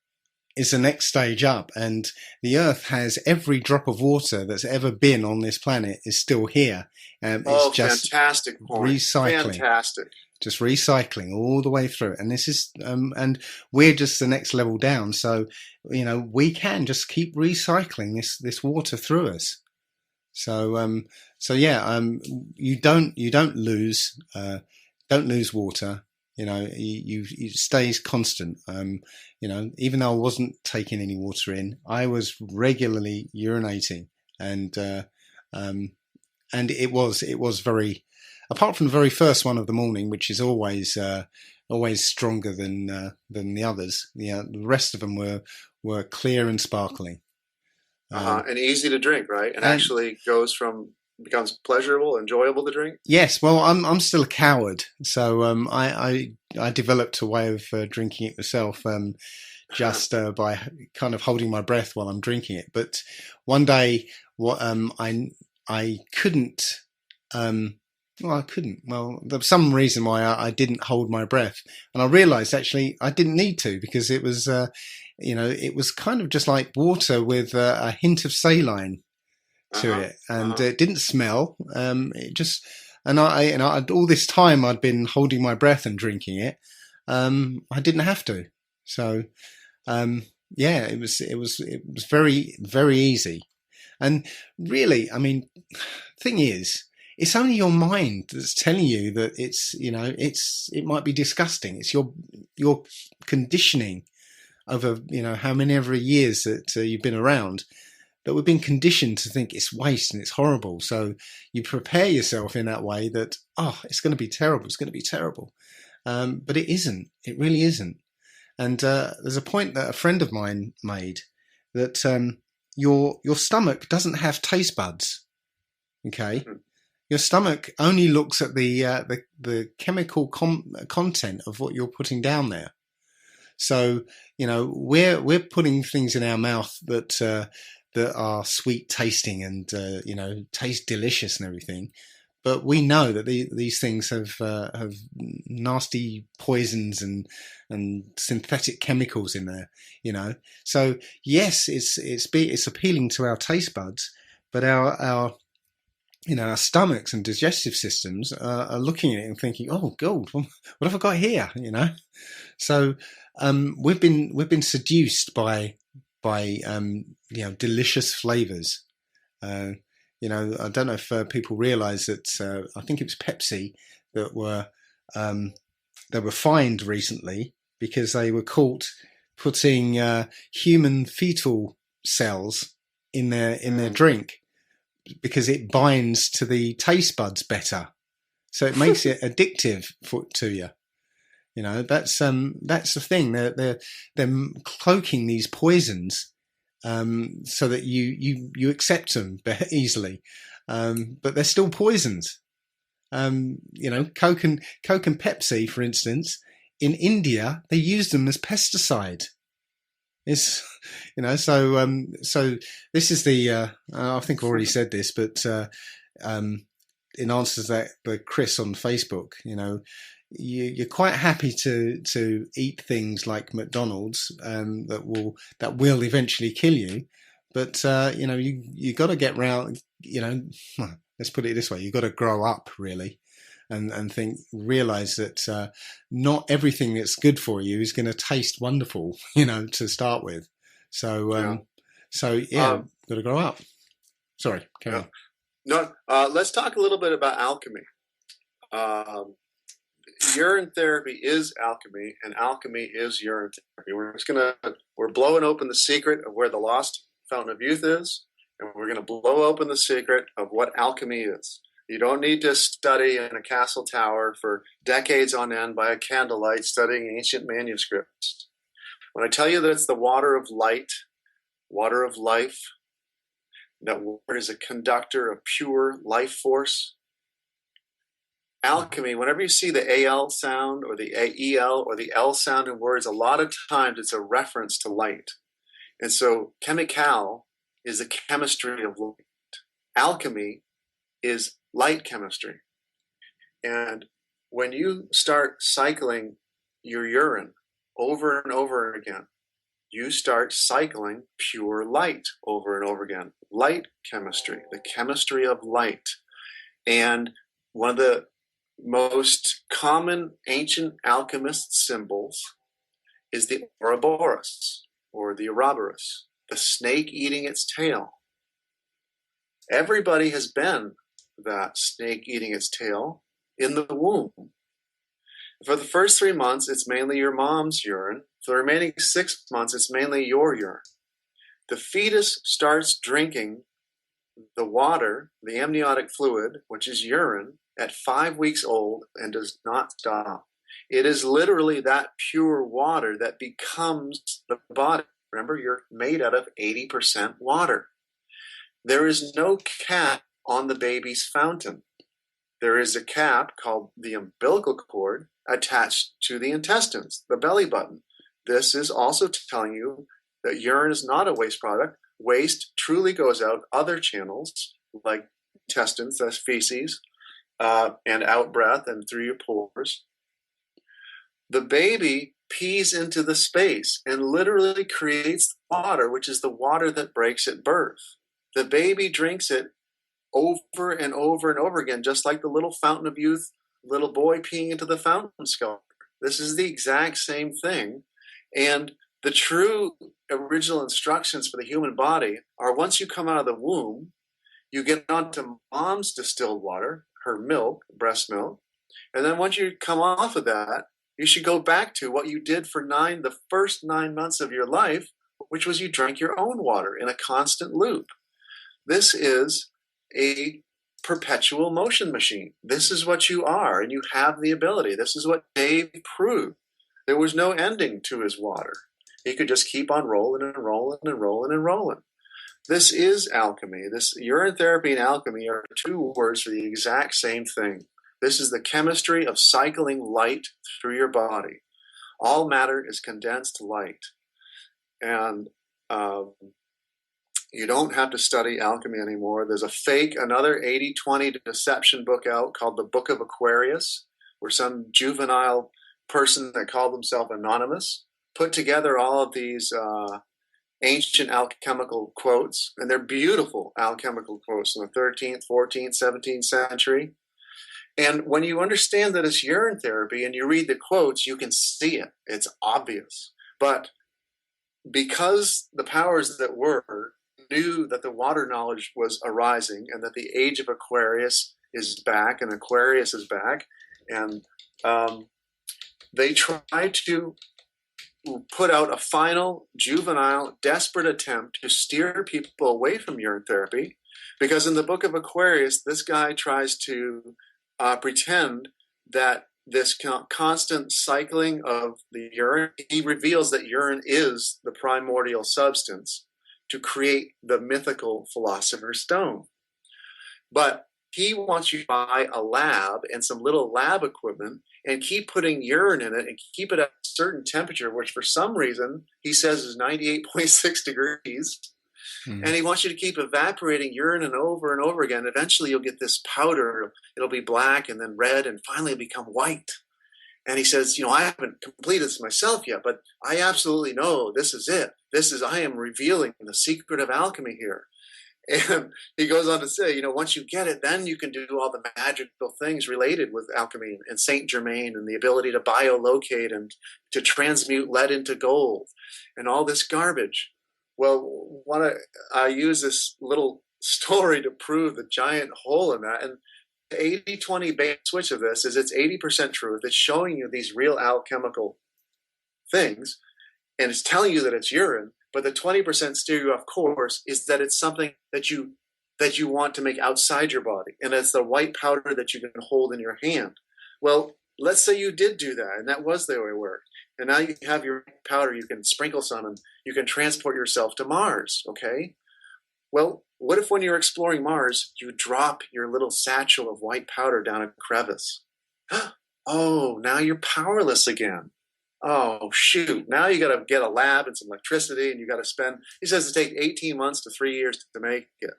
is the next stage up, and the Earth has every drop of water that's ever been on this planet is still here. It's just fantastic point. Recycling. Fantastic. Just recycling all the way through. And this is, and we're just the next level down. So, we can just keep recycling this water through us. So, you don't lose water. It stays constant. Even though I wasn't taking any water in, I was regularly urinating, and it was very, apart from the very first one of the morning, which is always stronger than the others. The rest of them were clear and sparkling, and easy to drink, right? And actually becomes pleasurable, enjoyable to drink. Yes, well, I'm still a coward, so I developed a way of drinking it myself, just by kind of holding my breath while I'm drinking it. But one day, I couldn't. Well, I couldn't. Well, there was some reason why I didn't hold my breath, and I realised actually I didn't need to, because it was, it was kind of just like water with a hint of saline to it, and it didn't smell. It just, and I all this time I'd been holding my breath and drinking it. I didn't have to. So, it was very, very easy. And really, I mean, thing is, it's only your mind that's telling you that it might be disgusting. It's your conditioning over, how many ever years that you've been around, that we've been conditioned to think it's waste and it's horrible. So you prepare yourself in that way that, it's going to be terrible. It's going to be terrible. But it isn't. It really isn't. And there's a point that a friend of mine made that your stomach doesn't have taste buds. Okay. Your stomach only looks at the chemical content of what you're putting down there. So, we're putting things in our mouth that are sweet tasting and, taste delicious and everything. But we know that these things have nasty poisons and synthetic chemicals in there, So yes, it's appealing to our taste buds, but our stomachs and digestive systems are looking at it and thinking, "Oh God, what have I got here?" So we've been seduced by delicious flavors. I don't know if people realise that. I think it was Pepsi that were fined recently because they were caught putting human fetal cells in their drink, because it binds to the taste buds better, so it makes it addictive to you. That's the thing. They're cloaking these poisons so that you accept them easily, but they're still poisons. Coke and Pepsi, for instance, in India they use them as pesticide. It's so this is the I think I've already said this, but in answer to that, but Chris on Facebook, you're quite happy to eat things like McDonald's that will eventually kill you, but you got to get round. Let's put it this way: you got to grow up really, and realize that not everything that's good for you is going to taste wonderful, to start with. So got to grow up. Sorry, carry on. No, let's talk a little bit about alchemy. Urine therapy is alchemy, and alchemy is urine therapy. We're blowing open the secret of where the lost fountain of youth is, and we're gonna blow open the secret of what alchemy is. You don't need to study in a castle tower for decades on end by a candlelight studying ancient manuscripts. When I tell you that it's the water of light, water of life, that water is a conductor of pure life force. Alchemy, whenever you see the AL sound or the AEL or the L sound in words, a lot of times it's a reference to light. And so chemical is the chemistry of light. Alchemy is light chemistry. And when you start cycling your urine over and over again, you start cycling pure light over and over again. Light chemistry, the chemistry of light. And one of the most common ancient alchemist symbols is the Ouroboros, or the Ouroboros, the snake eating its tail. Everybody has been that snake eating its tail in the womb. For the first 3 months, it's mainly your mom's urine. For the remaining 6 months, it's mainly your urine. The fetus starts drinking the water, the amniotic fluid, which is urine, at 5 weeks old and does not stop. It is literally that pure water that becomes the body. Remember, you're made out of 80% water. There is no cap on the baby's fountain. There is a cap called the umbilical cord attached to the intestines, the belly button. This is also telling you that urine is not a waste product. Waste truly goes out other channels like intestines, that's feces, and out breath and through your pores. The baby pees into the space and literally creates water, which is the water that breaks at birth. The baby drinks it over and over and over again, just like the little fountain of youth, little boy peeing into the fountain sculpture. This is the exact same thing. And the true original instructions for the human body are once you come out of the womb, you get onto mom's distilled water, her milk, breast milk. And then once you come off of that, you should go back to what you did for the first 9 months of your life, which was you drank your own water in a constant loop. This is a perpetual motion machine. This is what you are, and you have the ability. This is what Dave proved. There was no ending to his water. He could just keep on rolling and rolling and rolling and rolling. This is alchemy. This urine therapy and alchemy are two words for the exact same thing. This is the chemistry of cycling light through your body. All matter is condensed light. And you don't have to study alchemy anymore. There's another 80-20 deception book out called the Book of Aquarius, where some juvenile person that called himself anonymous put together all of these ancient alchemical quotes, and they're beautiful alchemical quotes from the 13th, 14th, 17th century. And when you understand that it's urine therapy and you read the quotes, you can see it. It's obvious. But because the powers that were knew that the water knowledge was arising and that the age of Aquarius is back and Aquarius is back, and they tried to put out a final, juvenile, desperate attempt to steer people away from urine therapy, because in the Book of Aquarius, this guy tries to pretend that this constant cycling of the urine, he reveals that urine is the primordial substance to create the mythical Philosopher's Stone. But he wants you to buy a lab and some little lab equipment and keep putting urine in it and keep it at a certain temperature, which for some reason he says is 98.6 degrees. And he wants you to keep evaporating urine and over again. Eventually you'll get this powder. It'll be black and then red and finally become white. And he says, I haven't completed this myself yet, but I absolutely know this is it. I am revealing the secret of alchemy here. And he goes on to say, once you get it, then you can do all the magical things related with alchemy and Saint Germain and the ability to biolocate and to transmute lead into gold and all this garbage. Well, I use this little story to prove the giant hole in that. And the 80-20 bait switch of this is it's 80% truth. It's showing you these real alchemical things, and it's telling you that it's urine. But the 20% steer you off course is that it's something that you want to make outside your body, and it's the white powder that you can hold in your hand. Well, let's say you did do that, and that was the way it worked. And now you have your powder, you can sprinkle some, and you can transport yourself to Mars, okay? Well, what if when you're exploring Mars, you drop your little satchel of white powder down a crevice? Oh, now you're powerless again. Oh, shoot. Now you got to get a lab and some electricity, and you got to spend, he says it takes 18 months to 3 years to make it.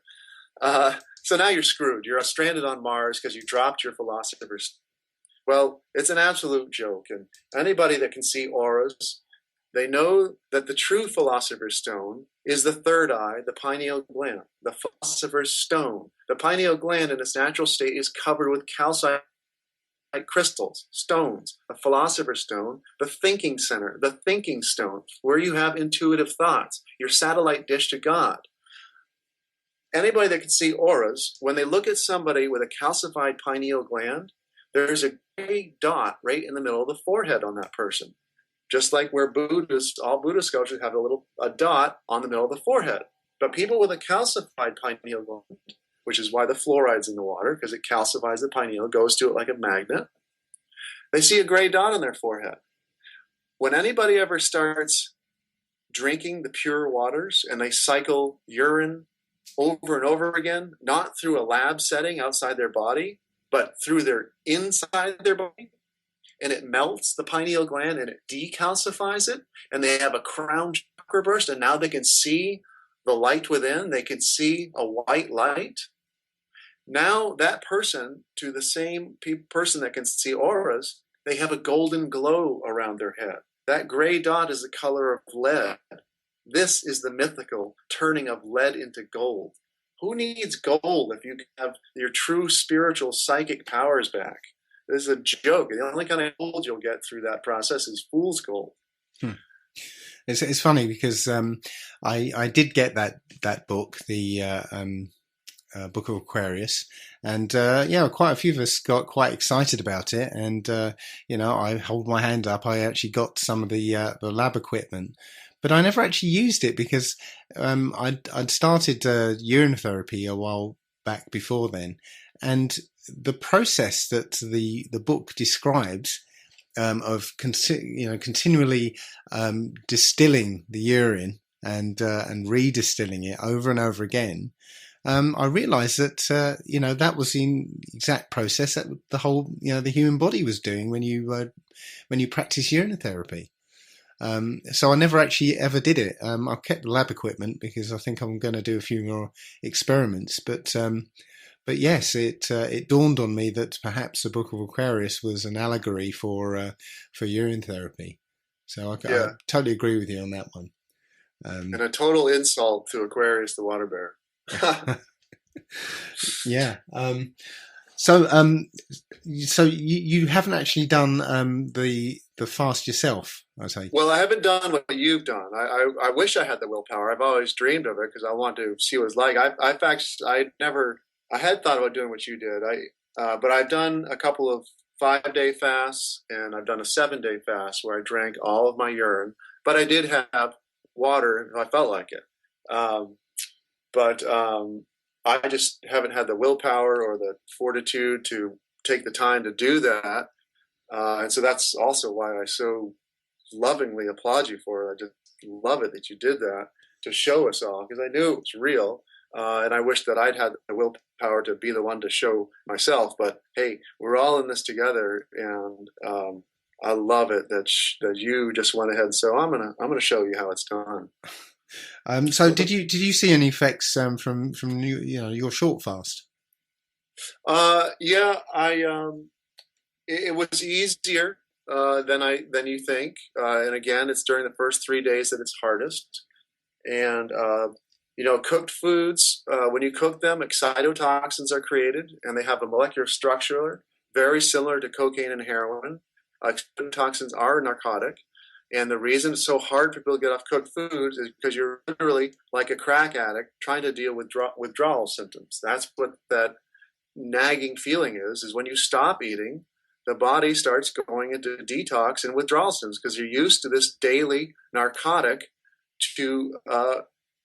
So now you're screwed. You're stranded on Mars because you dropped your philosopher's. Well, it's an absolute joke. And anybody that can see auras, they know that the true philosopher's stone is the third eye, the pineal gland, the philosopher's stone. The pineal gland in its natural state is covered with calcite crystals, stones, a philosopher's stone, the thinking center, the thinking stone, where you have intuitive thoughts, your satellite dish to God. Anybody that can see auras, when they look at somebody with a calcified pineal gland, there's a gray dot right in the middle of the forehead on that person. Just like where all Buddhist sculptures have a dot on the middle of the forehead. But people with a calcified pineal gland, which is why the fluoride's in the water, because it calcifies the pineal, goes to it like a magnet, they see a gray dot on their forehead. When anybody ever starts drinking the pure waters and they cycle urine over and over again, not through a lab setting outside their body, but through their inside their body, and it melts the pineal gland and it decalcifies it, and they have a crown chakra burst, and now they can see the light within. They can see a white light. Now that person, to the same person that can see auras, they have a golden glow around their head. That gray dot is the color of lead. This is the mythical turning of lead into gold. Who needs gold if you have your true spiritual psychic powers back? This is a joke. The only kind of gold you'll get through that process is fool's gold. It's funny because I did get that book, the Book of Aquarius, and quite a few of us got quite excited about it. And I hold my hand up. I actually got some of the lab equipment, but I never actually used it because I'd started urine therapy a while back before then, and the process that the book describes of continually distilling the urine and redistilling it over and over again, I realised that that was the exact process that the whole the human body was doing when you practice urine therapy. So I never actually ever did it. I've kept the lab equipment because I think I'm going to do a few more experiments. But yes, it dawned on me that perhaps the Book of Aquarius was an allegory for urine therapy. So I totally agree with you on that one. And a total insult to Aquarius, the water bear. Yeah. So you haven't actually done the fast yourself, I take. Well, I haven't done what you've done. I wish I had the willpower. I've always dreamed of it because I want to see what it's like. I had thought about doing what you did. But I've done a couple of 5-day fasts, and I've done a 7-day fast where I drank all of my urine. But I did have water if I felt like it. But I just haven't had the willpower or the fortitude to take the time to do that. And so that's also why I so lovingly applaud you for it. I just love it that you did that to show us all, because I knew it was real. And I wish that I'd had the willpower to be the one to show myself. But hey, we're all in this together, and I love it that you just went ahead and so I'm gonna show you how it's done. So did you see any effects from your short fast? Yeah, it was easier than you think, and again, it's during the first 3 days that it's hardest. And cooked foods, when you cook them, excitotoxins are created, and they have a molecular structure very similar to cocaine and heroin. Excitotoxins are a narcotic, and the reason it's so hard for people to get off cooked foods is because you're literally like a crack addict trying to deal with withdrawal symptoms. That's what that nagging feeling is when you stop eating, the body starts going into detox and withdrawal symptoms because you're used to this daily narcotic to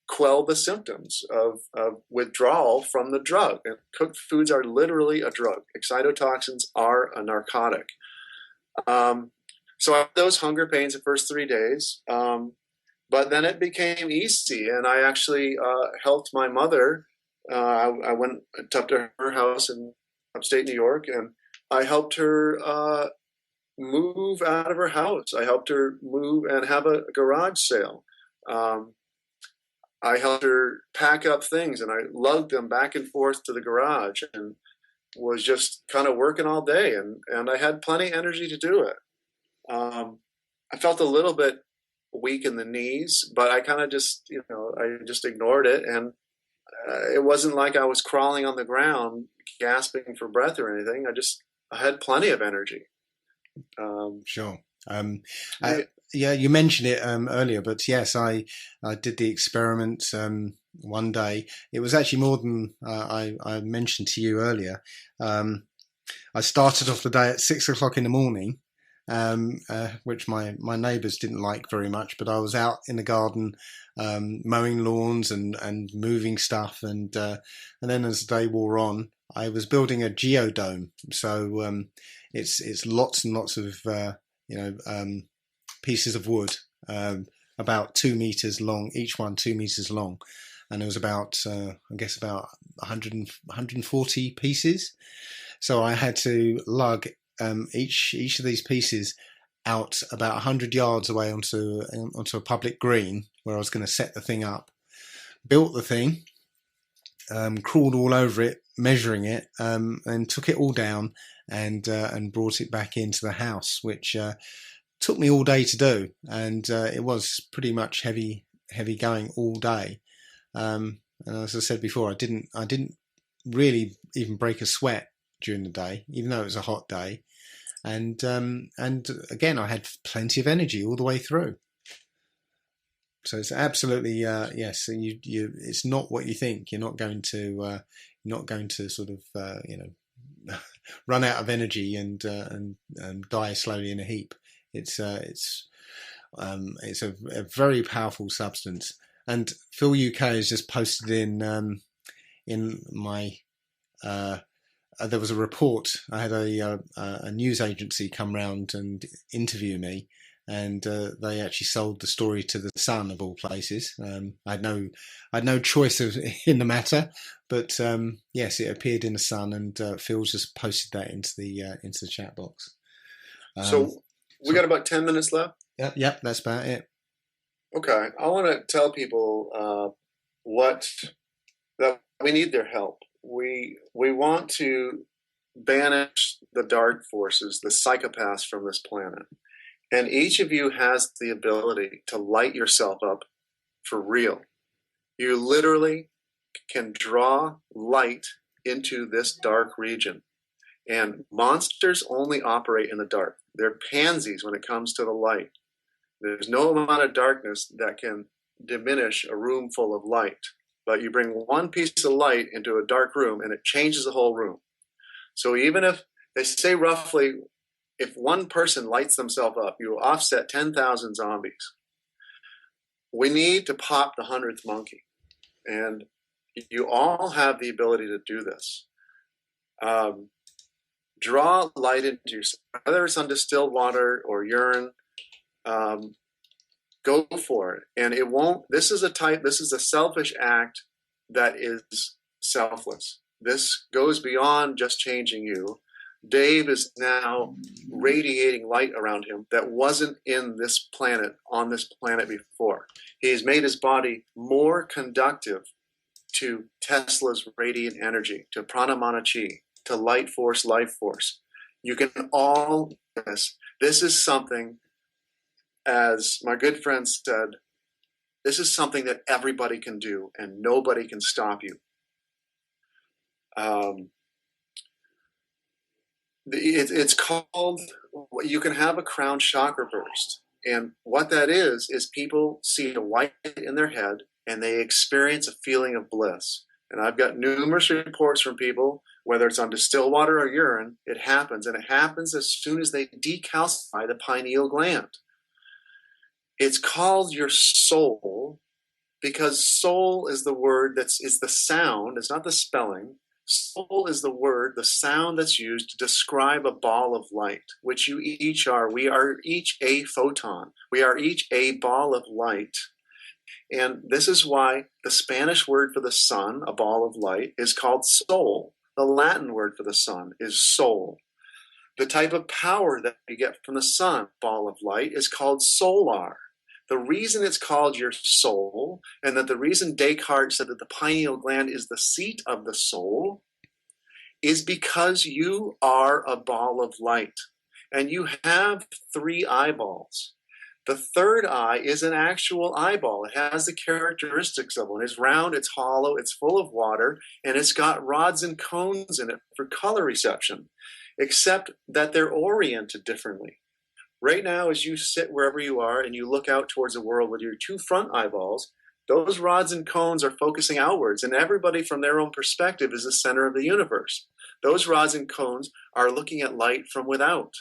quell the symptoms of withdrawal from the drug. And cooked foods are literally a drug. Excitotoxins are a narcotic. So I had those hunger pains the first 3 days, but then it became easy, and I actually helped my mother. I went up to her house in upstate New York, and I helped her move out of her house. I helped her move and have a garage sale. I helped her pack up things, and I lugged them back and forth to the garage, and was just kind of working all day, and I had plenty of energy to do it. I felt a little bit weak in the knees, but I kind of just, I just ignored it, and it wasn't like I was crawling on the ground, gasping for breath or anything. I had plenty of energy. Sure. I, Yeah, you mentioned it earlier, but yes, I did the experiment one day. It was actually more than I mentioned to you earlier. I started off the day at 6 o'clock in the morning, which my neighbours didn't like very much, but I was out in the garden mowing lawns and moving stuff, and then as the day wore on, I was building a geodome. So it's lots and lots of pieces of wood, about 2 meters long, each one 2 meters long, and it was about I guess about 140 pieces. So I had to lug each of these pieces out about 100 yards away onto a public green where I was going to set the thing up. Built the thing, crawled all over it, measuring it, and took it all down and brought it back into the house, which took me all day to do, and it was pretty much heavy going all day. And as I said before, I didn't really even break a sweat during the day, even though it was a hot day. And again, I had plenty of energy all the way through. So it's absolutely yes. And it's not what you think. You're not going to sort of run out of energy and die slowly in a heap. It's a very powerful substance. And Phil UK has just posted in my there was a report. I had a news agency come round and interview me, and they actually sold the story to the Sun of all places. I had no choice in the matter, but yes, it appeared in the Sun, and Phil's just posted that into the chat box. So we got about 10 minutes left. Yep, that's about it. Okay, I want to tell people that we need their help. We want to banish the dark forces, the psychopaths from this planet. And each of you has the ability to light yourself up for real. You literally can draw light into this dark region. And monsters only operate in the dark. They're pansies when it comes to the light. There's no amount of darkness that can diminish a room full of light. But you bring one piece of light into a dark room and it changes the whole room. So even if they say roughly, if one person lights themselves up, you will offset 10,000 zombies. We need to pop the 100th monkey. And you all have the ability to do this. Draw light into yourself, whether it's on distilled water or urine. Go for it. And it won't, this is a selfish act that is selfless. This goes beyond just changing you. Dave is now radiating light around him that wasn't in this planet, on this planet before. He's made his body more conductive to Tesla's radiant energy, to prana mana chi, to light force, life force. You can all do this. This is something, as my good friend said, this is something that everybody can do and nobody can stop you. It's called, you can have a crown chakra burst. And what that is people see a white in their head and they experience a feeling of bliss. And I've got numerous reports from people, whether it's on distilled water or urine, it happens. And it happens as soon as they decalcify the pineal gland. It's called your soul because soul is the word is the sound, it's not the spelling. Soul is the word, the sound that's used to describe a ball of light, which you each are. We are each a photon. We are each a ball of light. And this is why the Spanish word for the sun, a ball of light, is called soul. The Latin word for the sun is soul. The type of power that you get from the sun, ball of light, is called solar. The reason it's called your soul, and that the reason Descartes said that the pineal gland is the seat of the soul, is because you are a ball of light. And you have 3 eyeballs. The third eye is an actual eyeball. It has the characteristics of one. It's round, it's hollow, it's full of water, and it's got rods and cones in it for color reception, except that they're oriented differently. Right now, as you sit wherever you are and you look out towards the world with your 2 front eyeballs, those rods and cones are focusing outwards, and everybody from their own perspective is the center of the universe. Those rods and cones are looking at light from without.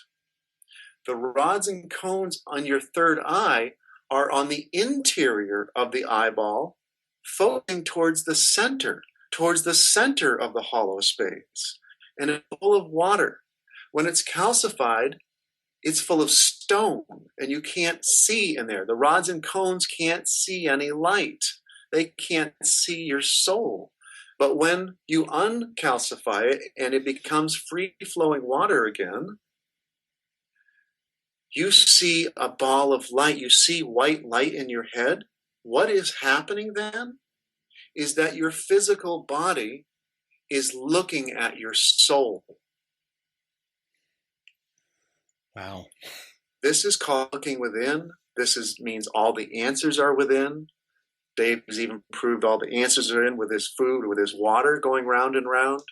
The rods and cones on your third eye are on the interior of the eyeball, focusing towards the center of the hollow space. And it's full of water. When it's calcified, it's full of stone, and you can't see in there. The rods and cones can't see any light. They can't see your soul. But when you uncalcify it and it becomes free-flowing water again, you see a ball of light. You see white light in your head. What is happening then is that your physical body is looking at your soul. Wow. This is called looking within. Means all the answers are within. Dave has even proved all the answers are in with his food, with his water going round and round.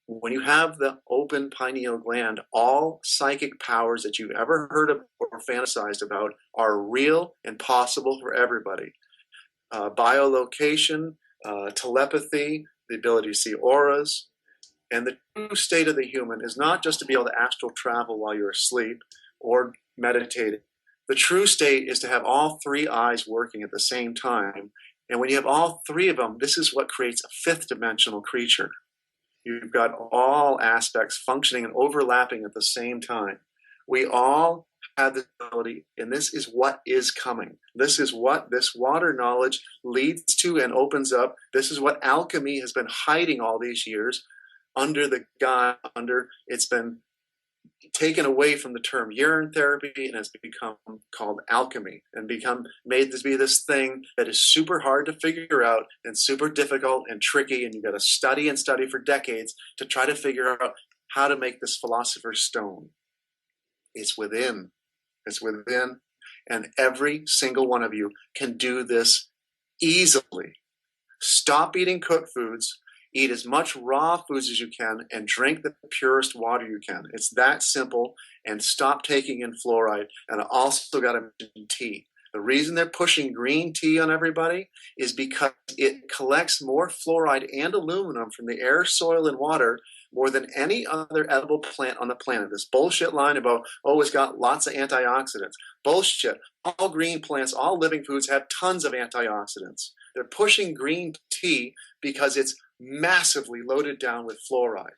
When you have the open pineal gland, all psychic powers that you've ever heard of or fantasized about are real and possible for everybody. Biolocation, telepathy, the ability to see auras. And the true state of the human is not just to be able to astral travel while you're asleep or meditating. The true state is to have all 3 eyes working at the same time. And when you have all 3 of them, this is what creates a 5th dimensional creature. You've got all aspects functioning and overlapping at the same time. We all have this ability, and this is what is coming. This is what this water knowledge leads to and opens up. This is what alchemy has been hiding all these years under the guise, it's been taken away from the term urine therapy and has become called alchemy and made to be this thing that is super hard to figure out and super difficult and tricky, and you've got to study and study for decades to try to figure out how to make this philosopher's stone. It's within, and every single one of you can do this easily. Stop eating cooked foods. Eat as much raw foods as you can and drink the purest water you can. It's that simple. And stop taking in fluoride. And I also got to mention tea. The reason they're pushing green tea on everybody is because it collects more fluoride and aluminum from the air, soil, and water more than any other edible plant on the planet. This bullshit line about, it's got lots of antioxidants. Bullshit. All green plants, all living foods have tons of antioxidants. They're pushing green tea because it's massively loaded down with fluoride.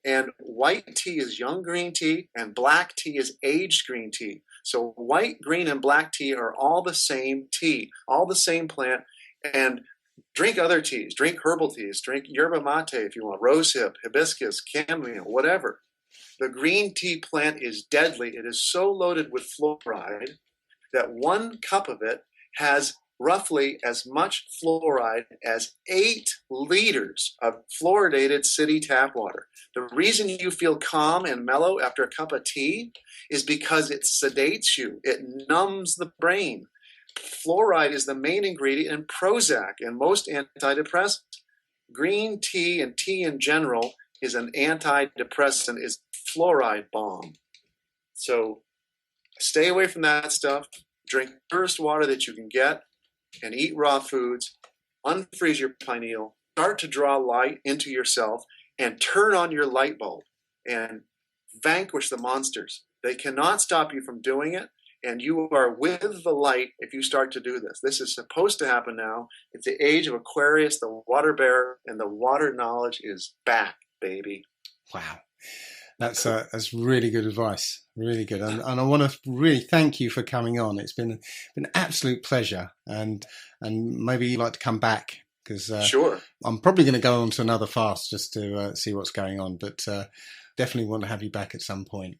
And white tea is young green tea, and black tea is aged green tea. So white, green, and black tea are all the same tea, all the same plant. And Drink other teas, drink herbal teas, drink yerba mate if you want, rosehip, hibiscus, chamomile, whatever. The green tea plant is deadly. It is so loaded with fluoride that 1 cup of it has roughly as much fluoride as 8 liters of fluoridated city tap water. The reason you feel calm and mellow after a cup of tea is because it sedates you. It numbs the brain. Fluoride is the main ingredient in Prozac and most antidepressants. Green tea and tea in general is an antidepressant, is fluoride bomb. So stay away from that stuff. Drink the purest water that you can get and eat raw foods. Unfreeze your pineal. Start to draw light into yourself and turn on your light bulb and vanquish the monsters. They cannot stop you from doing it. And you are with the light if you start to do this. This is supposed to happen now. It's the age of Aquarius, the water bearer, and the water knowledge is back, baby. Wow. That's really good advice. Really good. And I want to really thank you for coming on. It's been an absolute pleasure. And maybe you'd like to come back because sure. I'm probably going to go on to another fast just to see what's going on. But definitely want to have you back at some point.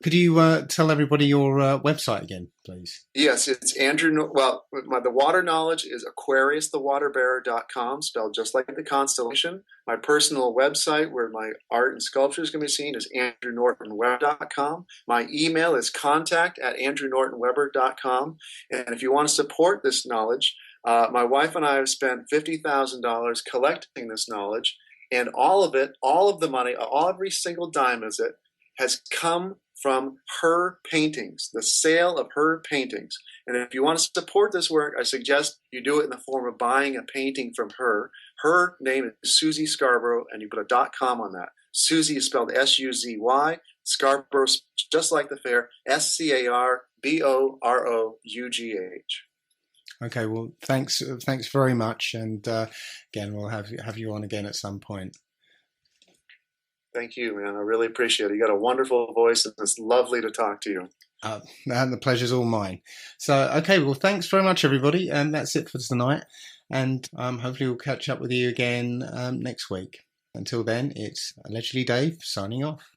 Could you tell everybody your website again, please? Yes, it's Andrew. Well, the water knowledge is aquariusthewaterbearer.com, spelled just like the constellation. My personal website, where my art and sculptures can be seen, is andrewnortonweb.com. My email is contact@andrewnortonweber.com. And if you want to support this knowledge, my wife and I have spent $50,000 collecting this knowledge, and all of it, all of the money, every single dime of it, has come from her paintings, the sale of her paintings. And if you want to support this work, I suggest you do it in the form of buying a painting from her. Her name is Susie Scarborough, and you put a .com on that. Susie is spelled S-U-Z-Y. Scarborough, just like the fair, S-C-A-R-B-O-R-O-U-G-H. Okay, well, thanks very much. And again, we'll have you on again at some point. Thank you, man. I really appreciate it. You got a wonderful voice, and it's lovely to talk to you. And the pleasure's all mine. So, okay, well, thanks very much, everybody. And that's it for tonight. And hopefully we'll catch up with you again next week. Until then, it's Allegedly Dave signing off.